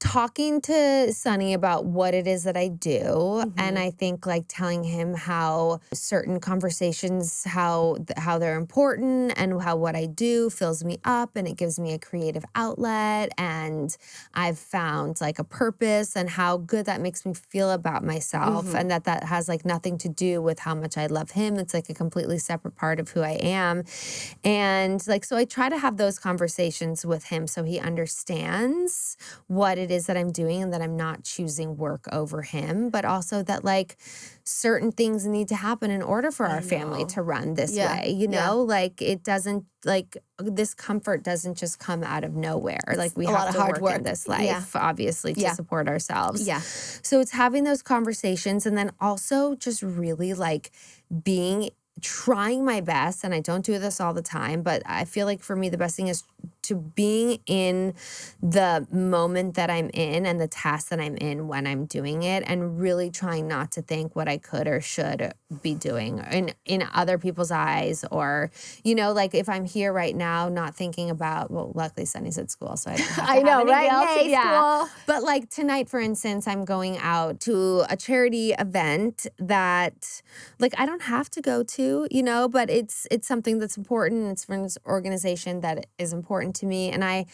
talking to Sonny about what it is that I do, and I think like telling him how certain conversations, how they're important, and how what I do fills me up, and it gives me a creative outlet, and I've found like a purpose, and how good that makes me feel about myself, and that has like nothing to do with how much I love him. It's like a completely separate part of who I am, and like so I try to have those conversations with him so he understands what it is that I'm doing and that I'm not choosing work over him, but also that like certain things need to happen in order for our family to run this way, you know? Like it doesn't, like this comfort doesn't just come out of nowhere. Like we a lot have of to hard work in work. this life, obviously, to support ourselves. Yeah. So it's having those conversations and then also just really like trying my best, and I don't do this all the time, but I feel like for me the best thing is to being in the moment that I'm in and the task that I'm in when I'm doing it, and really trying not to think what I could or should be doing in other people's eyes, or you know, like if I'm here right now not thinking about, well, luckily Sunny's at school, so I don't have to have any guilt. Yay, school. But like tonight, for instance, I'm going out to a charity event that like I don't have to go to, you know, but it's something that's important. It's from this organization that is important to me. And I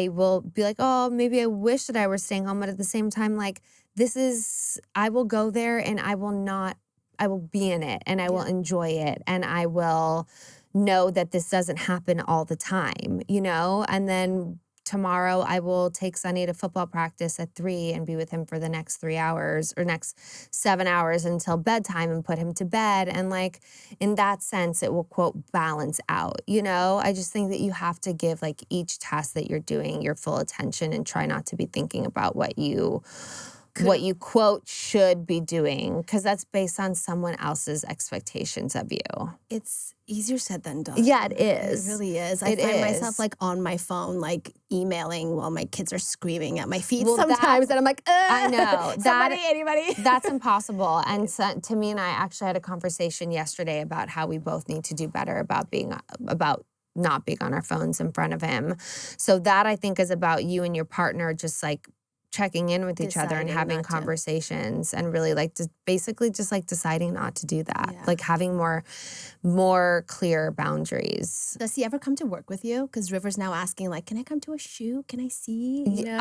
will be like, oh, maybe I wish that I were staying home. But at the same time, like I will go there and I will be in it and I will enjoy it. And I will know that this doesn't happen all the time, you know? And then tomorrow I will take Sonny to football practice at 3 and be with him for the next 3 hours or next 7 hours until bedtime and put him to bed. And like, in that sense, it will quote balance out, you know? I just think that you have to give like each task that you're doing your full attention and try not to be thinking about what you quote should be doing, because that's based on someone else's expectations of you. It's easier said than done. Yeah, it is. It really is. I find myself like on my phone, like emailing while my kids are screaming at my feet sometimes, and I'm like, I know. Anybody. That's impossible. And so, to me and I actually had a conversation yesterday about how we both need to do better about not being on our phones in front of him. So that I think is about you and your partner just like checking in with each other and Deciding having not to. conversations and really like basically just like deciding not to do that. Like having more clear boundaries. Does he ever come to work with you? Because River's now asking like, can I come to a shoot? Can I see? You know?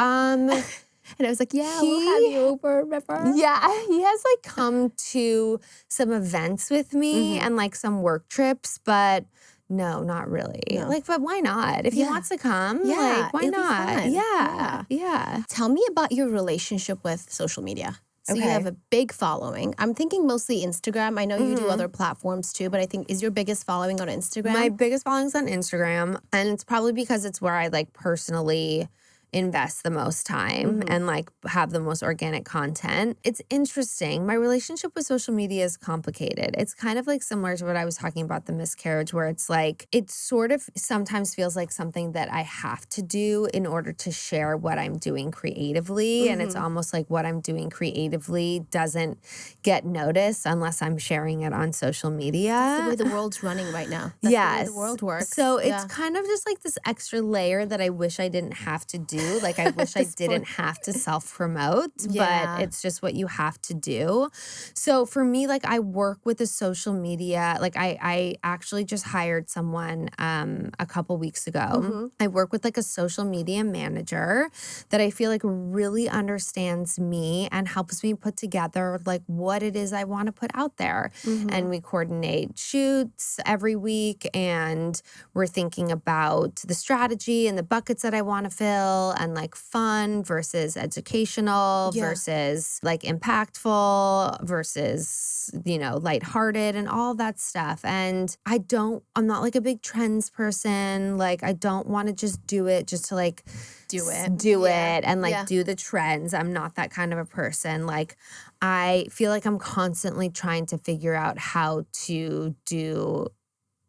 And I was like, yeah, we'll have you over, River. Yeah, he has like come to some events with me and like some work trips, but no, not really. No. Like, but why not? If he wants to come, like, why it'll be not? fun. Yeah. Tell me about your relationship with social media. So you Okay. have a big following. I'm thinking mostly Instagram. I know you do other platforms too, but I think is your biggest following on Instagram? My biggest following's on Instagram, and it's probably because it's where I like personally invest the most time and like have the most organic content. It's interesting. My relationship with social media is complicated. It's kind of like similar to what I was talking about, the miscarriage, where it's like, it sort of sometimes feels like something that I have to do in order to share what I'm doing creatively. And it's almost like what I'm doing creatively doesn't get noticed unless I'm sharing it on social media. That's the way the world's running right now. That's the way the world works. So it's kind of just like this extra layer that I wish I didn't have to do. Like I wish I didn't have to self-promote, but it's just what you have to do. So for me, like I work with the social media. Like I actually just hired someone a couple weeks ago. I work with like a social media manager that I feel like really understands me and helps me put together like what it is I want to put out there. And we coordinate shoots every week, and we're thinking about the strategy and the buckets that I want to fill, and like fun versus educational versus like impactful versus, you know, lighthearted and all that stuff. And I'm not like a big trends person. Like I don't want to just do it just to like do it. do Yeah. it and like Yeah. do the trends. I'm not that kind of a person. Like I feel like I'm constantly trying to figure out how to do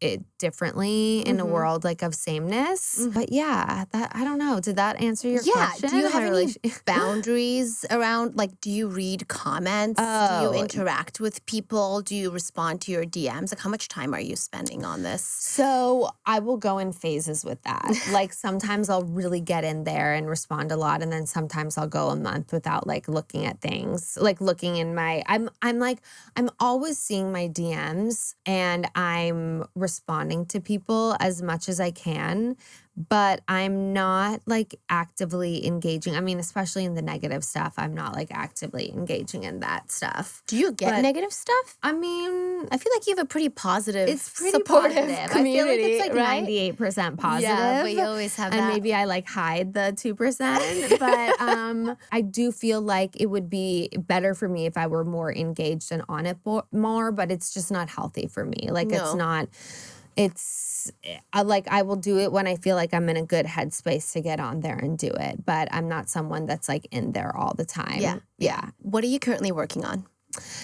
it differently in a world like of sameness. But yeah, that I don't know. Did that answer your question? Do you have My any relation- boundaries around, like, do you read comments? Do you Oh. interact with people? Do you respond to your DMs? Like, how much time are you spending on this? So I will go in phases with that. Like sometimes I'll really get in there and respond a lot, and then sometimes I'll go a month without like looking at things. Like looking in my, I'm always seeing my DMs and I'm responding to people as much as I can, but I'm not like actively engaging. I mean, especially in the negative stuff, I'm not like actively engaging in that stuff. Do you get But- negative stuff? I mean, I feel like you have a pretty positive, it's pretty supportive positive. community, I feel like it's like right? 98% positive. Yeah, but you always have and that. maybe I like hide the 2%. But I do feel like it would be better for me if I were more engaged and on it more. But it's just not healthy for me. Like it's No. not. It's like I will do it when I feel like I'm in a good headspace to get on there and do it. But I'm not someone that's like in there all the time. Yeah. What are you currently working on?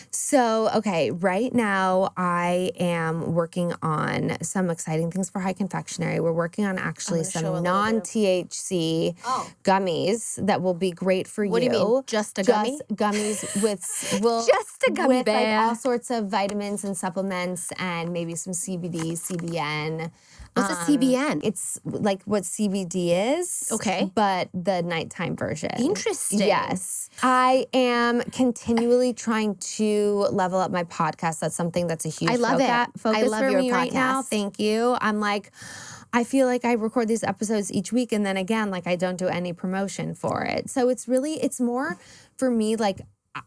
So, okay, right now I am working on some exciting things for High Confectionery. We're working on actually gonna show a some little non-THC gummies that will be great for you. What do you mean? Just a gummy? Just gummies with Just a gummy with bear. like all sorts of vitamins and supplements and maybe some CBD, CBN. What's a CBN? It's like what CBD is. Okay. But the nighttime version. Interesting. Yes. I am continually trying to level up my podcast. That's something that's a huge I love it. focus I love for your me right now. podcast. Thank you. I'm like, I feel like I record these episodes each week and then again, like I don't do any promotion for it. So it's more for me like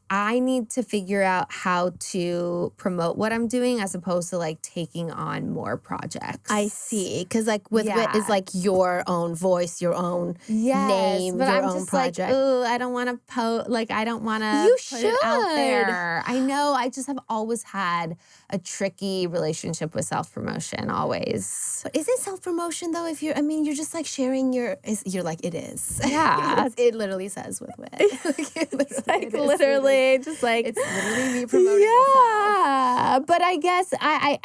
I need to figure out how to promote what I'm doing as opposed to like taking on more projects. I see. Because like with Wit Yeah. is like your own voice, your own Yes, name, but your I'm own just project. like, ooh, I don't want to like I don't want to You put it out should. there. I know. I just have always had a tricky relationship with self-promotion, always. But is it self-promotion though? If you're, I mean, you're just like sharing you're like, it is. Yeah. it literally says with Wit. Like literally, just like It's literally me promoting myself. yeah. But I guess I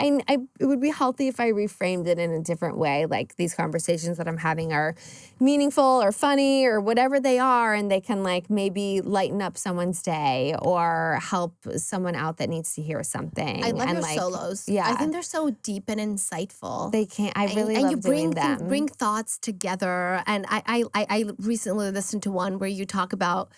it would be healthy if I reframed it in a different way. Like these conversations that I'm having are meaningful or funny or whatever they are, and they can like maybe lighten up someone's day or help someone out that needs to hear something. I love and your like, solos. Yeah, I think they're so deep and insightful. they can't. I really and love you bring doing them. bring thoughts together. And I recently listened to one where you talk about,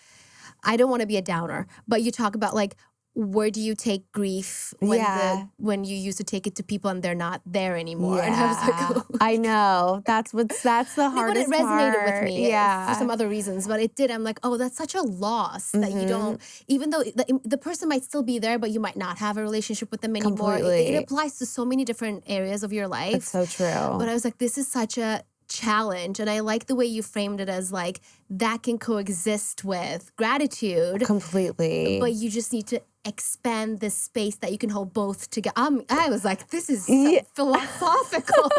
I don't want to be a downer, but you talk about like, where do you take grief when Yeah. when you used to take it to people and they're not there anymore? And I was like, Yeah. I know. That's the no, but hardest it resonated part. with me Yeah. for some other reasons, but it did. I'm like, oh, that's such a loss that you don't, even though the person might still be there, but you might not have a relationship with them anymore. Completely. It applies to so many different areas of your life. It's so true. But I was like, this is such a challenge. And I like the way you framed it as like, that can coexist with gratitude. Completely. But you just need to expand the space that you can hold both together. I was like, this is Yeah. philosophical.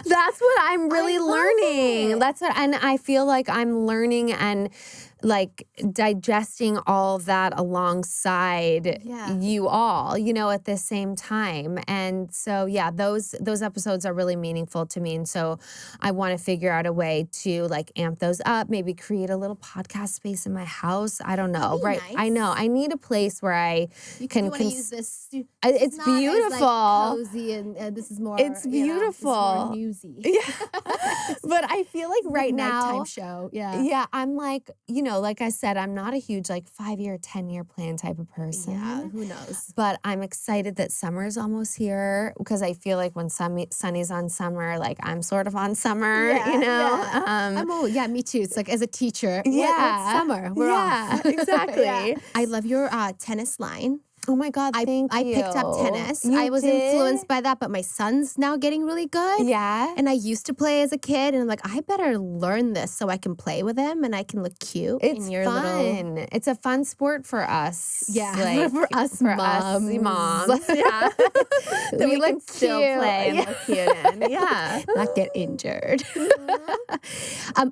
That's what I'm really love learning. it. That's what, and I feel like I'm learning and like digesting all of that alongside Yeah. you all, at the same time. And so, yeah, those episodes are really meaningful to me. And so I want to figure out a way to like amp those up, maybe create a little podcast space in my house. I don't know. That'd be Right. nice. I know. I need a place where I can want to use this. it's not as, beautiful. like, cozy and this is more. It's It's beautiful. more newsy. Yeah. But I feel like right Nighttime now, show. Yeah. yeah, I'm like, like I said, I'm not a huge like 5-year, 10-year plan type of person. Yeah. Who knows? But I'm excited that summer is almost here because I feel like when Sunny's on summer, like I'm sort of on summer, Yeah, me too. It's like as a teacher. Yeah. It's summer. We're Yeah, off. exactly. Yeah. I love your tennis line. Oh my God, thank I you. picked up tennis. You I was did? influenced by that, but my son's now getting really good. Yeah. And I used to play as a kid, and I'm like, I better learn this so I can play with him and I can look cute It's in your fun. little. It's a fun sport for us. Yeah, like, for us moms. moms. Yeah. that we can look still cute. play and Yeah. look cute in. Yeah. Not get injured.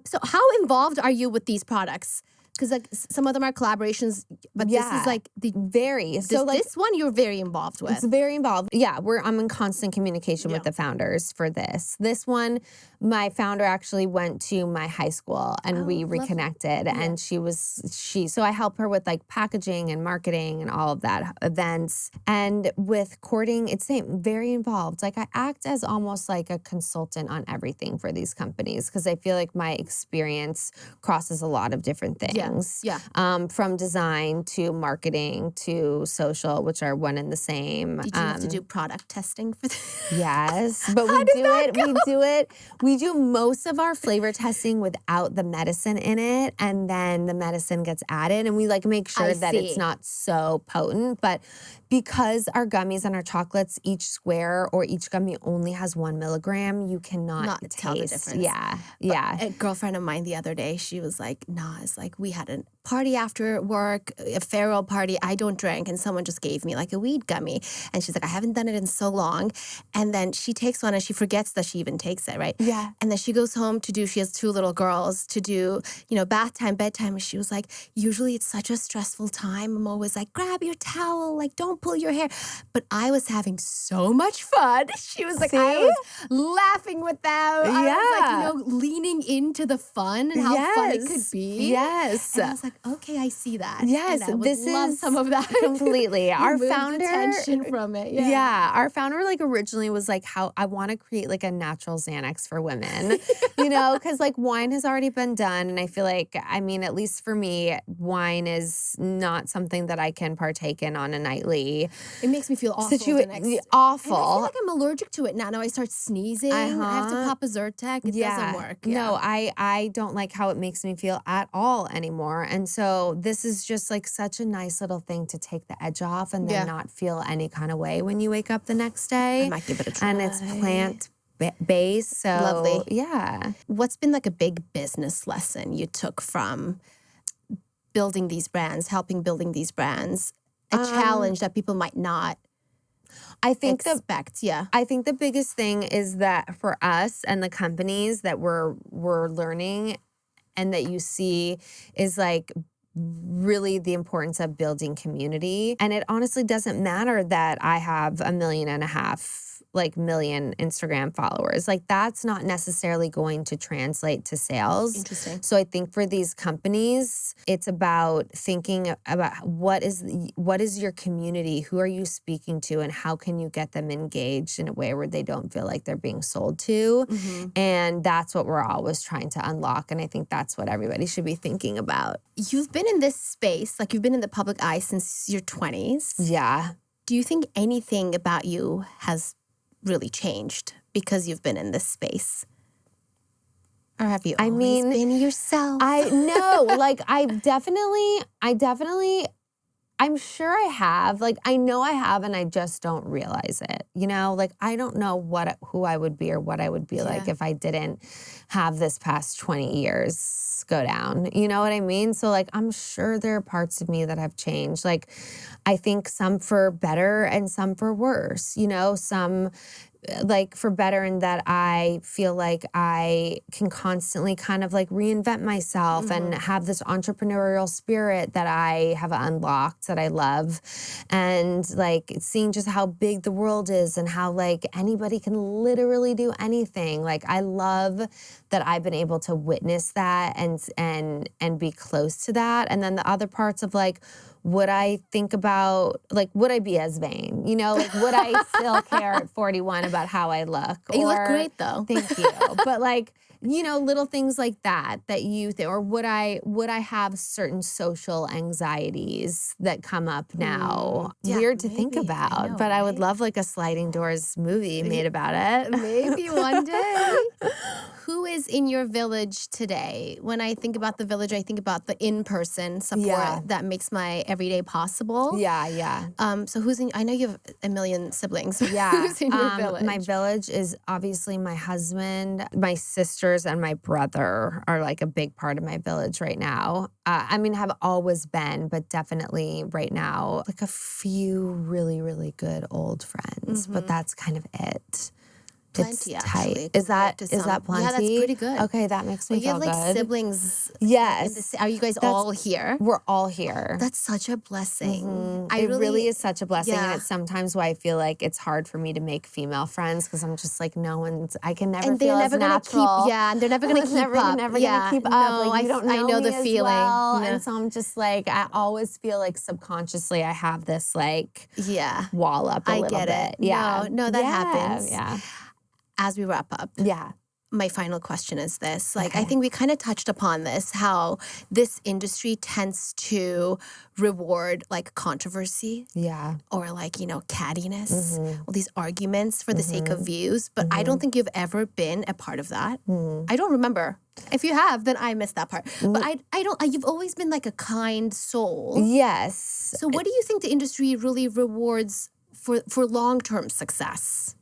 So how involved are you with these products? Because like some of them are collaborations, but this Yeah. is like the Very. So like this one you're very involved with. it's very involved. Yeah, I'm in constant communication with the founders for this. This one, my founder actually went to my high school and we lovely. reconnected. And so I help her with like packaging and marketing and all of that events. And with courting, it's very involved. Like I act as almost like a consultant on everything for these companies because I feel like my experience crosses a lot of different things. Yeah. From design to marketing to social, which are one and the same. Did you have to do product testing for this? Yes, but we do it. We do most of our flavor testing without the medicine in it, and then the medicine gets added, and we like make sure that it's not so potent. But because our gummies and our chocolates, each square or each gummy only has 1 milligram, you cannot Not tell the taste. difference. Yeah. A girlfriend of mine the other day, she was like, Naz, like we had a party after work, a farewell party. I don't drink. And someone just gave me like a weed gummy. And she's like, I haven't done it in so long. And then she takes one and she forgets that she even takes it, right? Yeah. And then she goes home she has 2 little girls to do, bath time, bedtime. And she was like, usually it's such a stressful time. I'm always like, grab your towel, like don't pull your hair. But I was having so much fun. She was like, I was laughing with them. I was like, leaning into the fun and how fun it could be. Yes. And I was like, okay, I see that. Yes, and I would this love is some of that. completely. Our Remove the founder tension from it. Yeah, our founder like originally was like, how I want to create like a natural Xanax for women, because like wine has already been done, and I feel like, I mean, at least for me, wine is not something that I can partake in on a nightly. It makes me feel awful. Awful. And I feel like I'm allergic to it now. Now I start sneezing. I have to pop a Zyrtec. It doesn't work. No, I don't like how it makes me feel at all anymore. And so this is just like such a nice little thing to take the edge off and then not feel any kind of way when you wake up the next day. I might give it a try. And it's plant-based, so lovely. Yeah. What's been like a big business lesson you took from building these brands, helping building these brands? A challenge that people might not expect. I think the biggest thing is that for us and the companies that we're learning and that you see is like really the importance of building community. And it honestly doesn't matter that I have 1.5 million Instagram followers. Like that's not necessarily going to translate to sales. Interesting. So I think for these companies, it's about thinking about what is your community? Who are you speaking to? And how can you get them engaged in a way where they don't feel like they're being sold to? Mm-hmm. And that's what we're always trying to unlock. And I think that's what everybody should be thinking about. You've been in this space, like you've been in the public eye since your 20s. Yeah. Do you think anything about you has really changed because you've been in this space? Or have you always been yourself? I know, like I'm sure I have. Like I know I have and I just don't realize it. Like I don't know who I would be or what I would be like if I didn't have this past 20 years go down. You know what I mean? So like I'm sure there are parts of me that have changed. Like I think some for better and some for worse. Some like for better in that I feel like I can constantly kind of like reinvent myself and have this entrepreneurial spirit that I have unlocked that I love, and like seeing just how big the world is and how like anybody can literally do anything. Like I love that I've been able to witness that and be close to that. And then the other parts of like, would I think about, like, would I be as vain? Like, would I still care at 41 about how I look? You look great, though. Thank you. But, like, little things like that you think, or would I have certain social anxieties that come up now? Weird to think about, but I would love, like, a sliding doors movie made about it. Maybe one day. Who is in your village today? When I think about the village, I think about the in-person support Yeah. that makes my everyday possible. Yeah. So who's in? I know you have a million siblings. Yeah. Who's in your village? My village is obviously my husband, my sisters, and my brother are like a big part of my village right now. I mean, have always been, but definitely right now, like a few really, really good old friends, but that's kind of it. Plenty, it's actually, tight. Is that compared to is some. that plenty? Yeah, that's pretty good. Okay, that makes me Well, you feel have like good. siblings. Yes. Are you guys all here? We're all here. That's such a blessing. It really is such a blessing, yeah. and it's sometimes why I feel like it's hard for me to make female friends because I'm just like I can never And feel they're as never gonna natural. keep. Yeah, and they're never gonna keep never, up. Never yeah, gonna keep up. no, Like you don't know I know me the as feeling. well, No. and so I'm just like I always feel like subconsciously I have this like Yeah, wall up a I little get bit. it. Yeah, No, that happens. Yeah, As we wrap up, yeah. my final question is this. Like, I think we kind of touched upon this, how this industry tends to reward like controversy Yeah. or like, cattiness, all these arguments for the sake of views. But I don't think you've ever been a part of that. I don't remember. If you have, then I missed that part. But I don't, you've always been like a kind soul. Yes. So what do you think the industry really rewards for long-term success?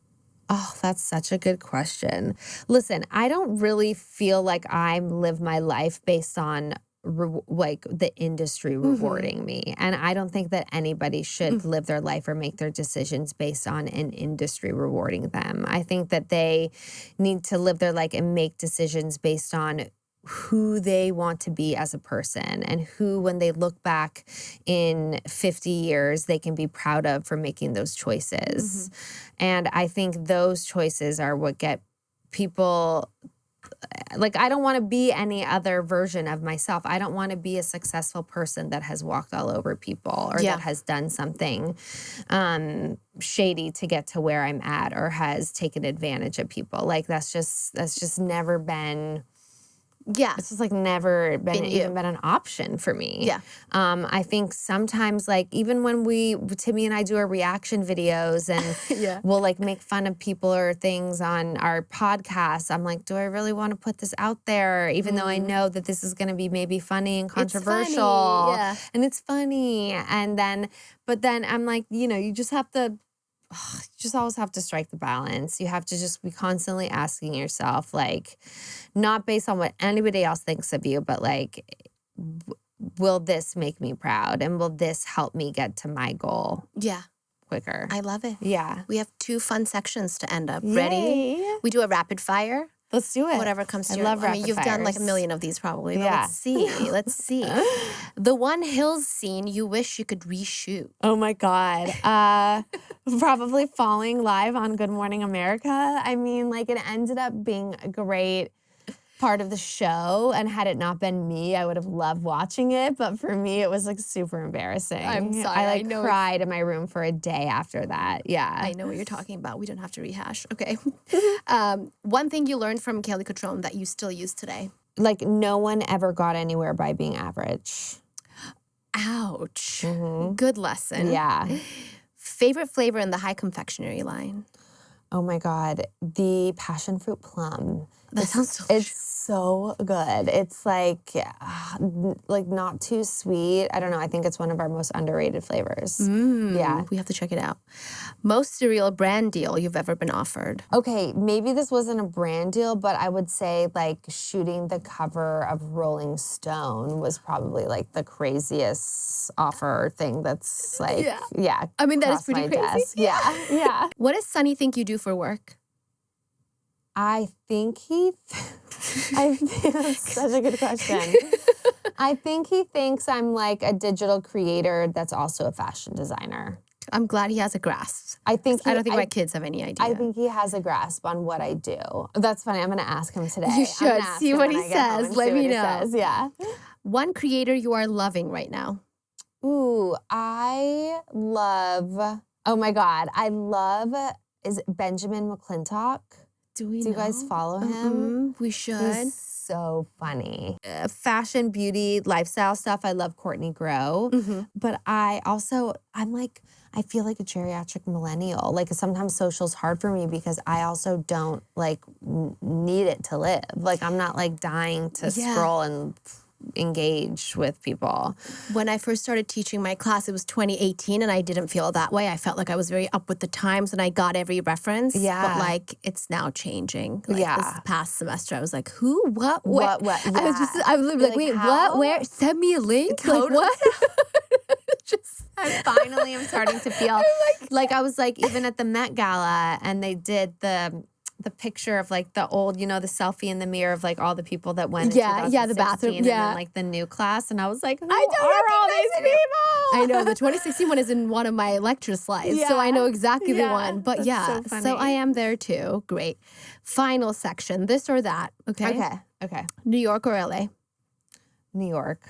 Oh, that's such a good question. Listen, I don't really feel like I live my life based on like the industry rewarding me. And I don't think that anybody should live their life or make their decisions based on an industry rewarding them. I think that they need to live their life and make decisions based on who they want to be as a person and who, when they look back in 50 years, they can be proud of for making those choices. And I think those choices are what get people, like, I don't want to be any other version of myself. I don't want to be a successful person that has walked all over people or that has done something shady to get to where I'm at or has taken advantage of people. Like, that's just never been... Yeah. It's just like never been an option for me. Yeah. I think sometimes like even when Timmy and I do our reaction videos and we'll like make fun of people or things on our podcast, I'm like, do I really want to put this out there? Even though I know that this is going to be maybe funny and controversial. Yeah. And it's funny. But then I'm like, you just have to, you just always have to strike the balance. You have to just be constantly asking yourself, like, not based on what anybody else thinks of you, but like, will this make me proud? And will this help me get to my goal quicker? I love it. Yeah. We have 2 fun sections to end up. Yay. Ready? We do a rapid fire. Let's do it. Whatever comes to I your... love rapid you've done like a fires. million of these probably. But Yeah. let's see. Let's see. The one Hills scene you wish you could reshoot. Oh my God. Probably falling live on Good Morning America. I mean, like it ended up being a great part of the show, and had it not been me, I would have loved watching it, but for me it was like super embarrassing. I'm sorry, I I know cried in my room for a day after that. Yeah. I know what you're talking about. We don't have to rehash. Okay. One thing you learned from Kelly Cutrone that you still use today. Like no one ever got anywhere by being average. Ouch. Good lesson. Yeah. Favorite flavor in the high confectionery line? Oh my God. The passion fruit plum. That sounds delicious. It's so good. It's like not too sweet. I don't know. I think it's one of our most underrated flavors. Yeah. We have to check it out. Most surreal brand deal you've ever been offered? Okay, maybe this wasn't a brand deal, but I would say like shooting the cover of Rolling Stone was probably like the craziest offer thing that's like, yeah. I mean, that is crossed pretty my crazy. desk. Yeah. What does Sonny think you do for work? I think that's such a good question. I think he thinks I'm like a digital creator that's also a fashion designer. I'm glad he has a grasp. I don't think my kids have any idea. I think he has a grasp on what I do. That's funny. I'm going to ask him today. You should. See what he says. Let me know. Yeah. One creator you are loving right now? Ooh, I love, oh my God, is it Benjamin McClintock? Do we Do you guys know? follow him? We should. He's so funny. Fashion, beauty, lifestyle stuff. I love Courtney Grow. But I feel like a geriatric millennial. Like sometimes social's hard for me because I also don't like need it to live. Like I'm not like dying to scroll and engage with people. When I first started teaching my class, it was 2018, and I didn't feel that way. I felt like I was very up with the times, and I got every reference. Yeah. But like, it's now changing. Like, Yeah. This past semester, I was like, who, what, where? What? I was literally like, wait, how? what, where? Send me a link. Totally. Like, what? Just. I finally am starting to feel like I was like even at the Met Gala and they did the picture of like the old, the selfie in the mirror of like all the people that went in the bathroom, 2016 and then like the new class and I was like, who I don't are all recognize these any- people? I know the 2016 one is in one of my lecture slides, so I know exactly the one. But that's so funny. I am there too. Great. Final section, this or that. Okay. Okay. New York or LA? New York.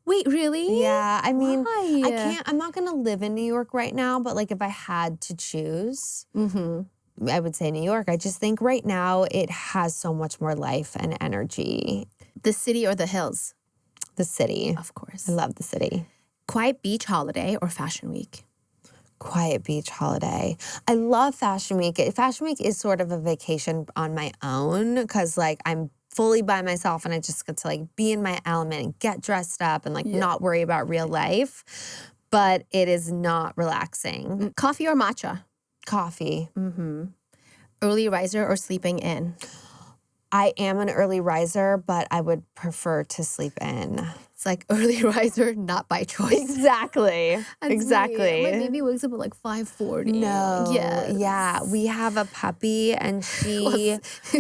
Wait, really? Yeah, I mean, Why? I'm not gonna live in New York right now, but like if I had to choose, I would say New York. I just think right now it has so much more life and energy. The city or the hills? The city. Of course. I love the city. Quiet beach holiday or fashion week? Quiet beach holiday. I love Fashion Week. Fashion Week is sort of a vacation on my own because like I'm fully by myself and I just get to like be in my element and get dressed up and like not worry about real life. But it is not relaxing. Coffee or matcha? Coffee. Early riser or sleeping in? I am an early riser, but I would prefer to sleep in. It's like early riser, not by choice. Exactly. That's exactly. me. My baby wakes up at like 5:40. No. Yes. Yeah. We have a puppy and she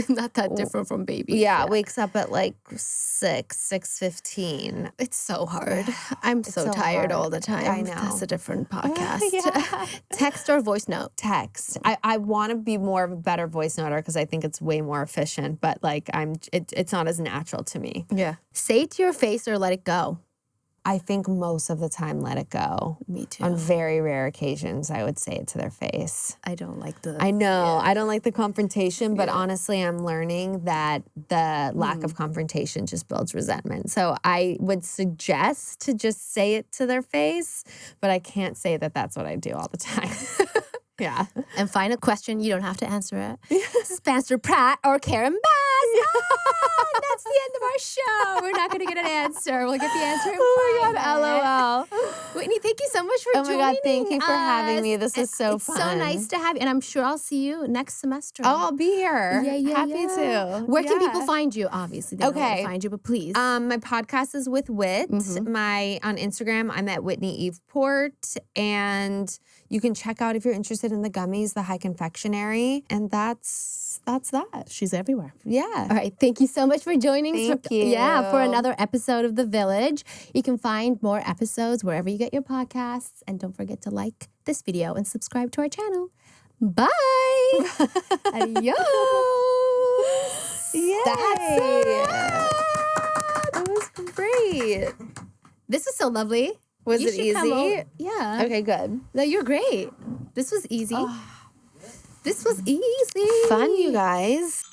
Not that different from baby. wakes up at like 6:15. It's so hard. I'm so so tired hard. all the time. I know. That's a different podcast. Yeah. Text or voice note? Text. I want to be more of a better voice noter because I think it's way more efficient, but like it's not as natural to me. Yeah. Say it to your face or let it go. I think most of the time let it go. Me too. On very rare occasions, I would say it to their face. I don't like the. I know. I don't like the confrontation, but honestly, I'm learning that the lack of confrontation just builds resentment. So I would suggest to just say it to their face, but I can't say that that's what I do all the time. Yeah. And final question, you don't have to answer it. Spencer Pratt or Karen Bass? That's the end of our show. We're not going to get an answer. We'll get the answer in private. LOL. Whitney, thank you so much for Oh my joining God, thank you for having me. This is so It's fun. so nice to have you. And I'm sure I'll see you next semester. Oh, I'll be here. Yeah. Happy to. Where can Yeah. people find you? Obviously, they don't know where to find you, but please. My podcast is with Whit. On Instagram, I'm at Whitney Port, and you can check out if you're interested in the gummies, the High Confectionery, and that's that. She's everywhere. Yeah. All right. Thank you so much for joining us. Thank you. Yeah, for another episode of The Village. You can find more episodes wherever you get your podcasts. And don't forget to like this video and subscribe to our channel. Bye. Adios. Yay. That's it. That was great. This was so lovely. Was You it should come easy? over. Yeah. Okay, good. No, you're great. This was easy. This was easy. Fun, you guys.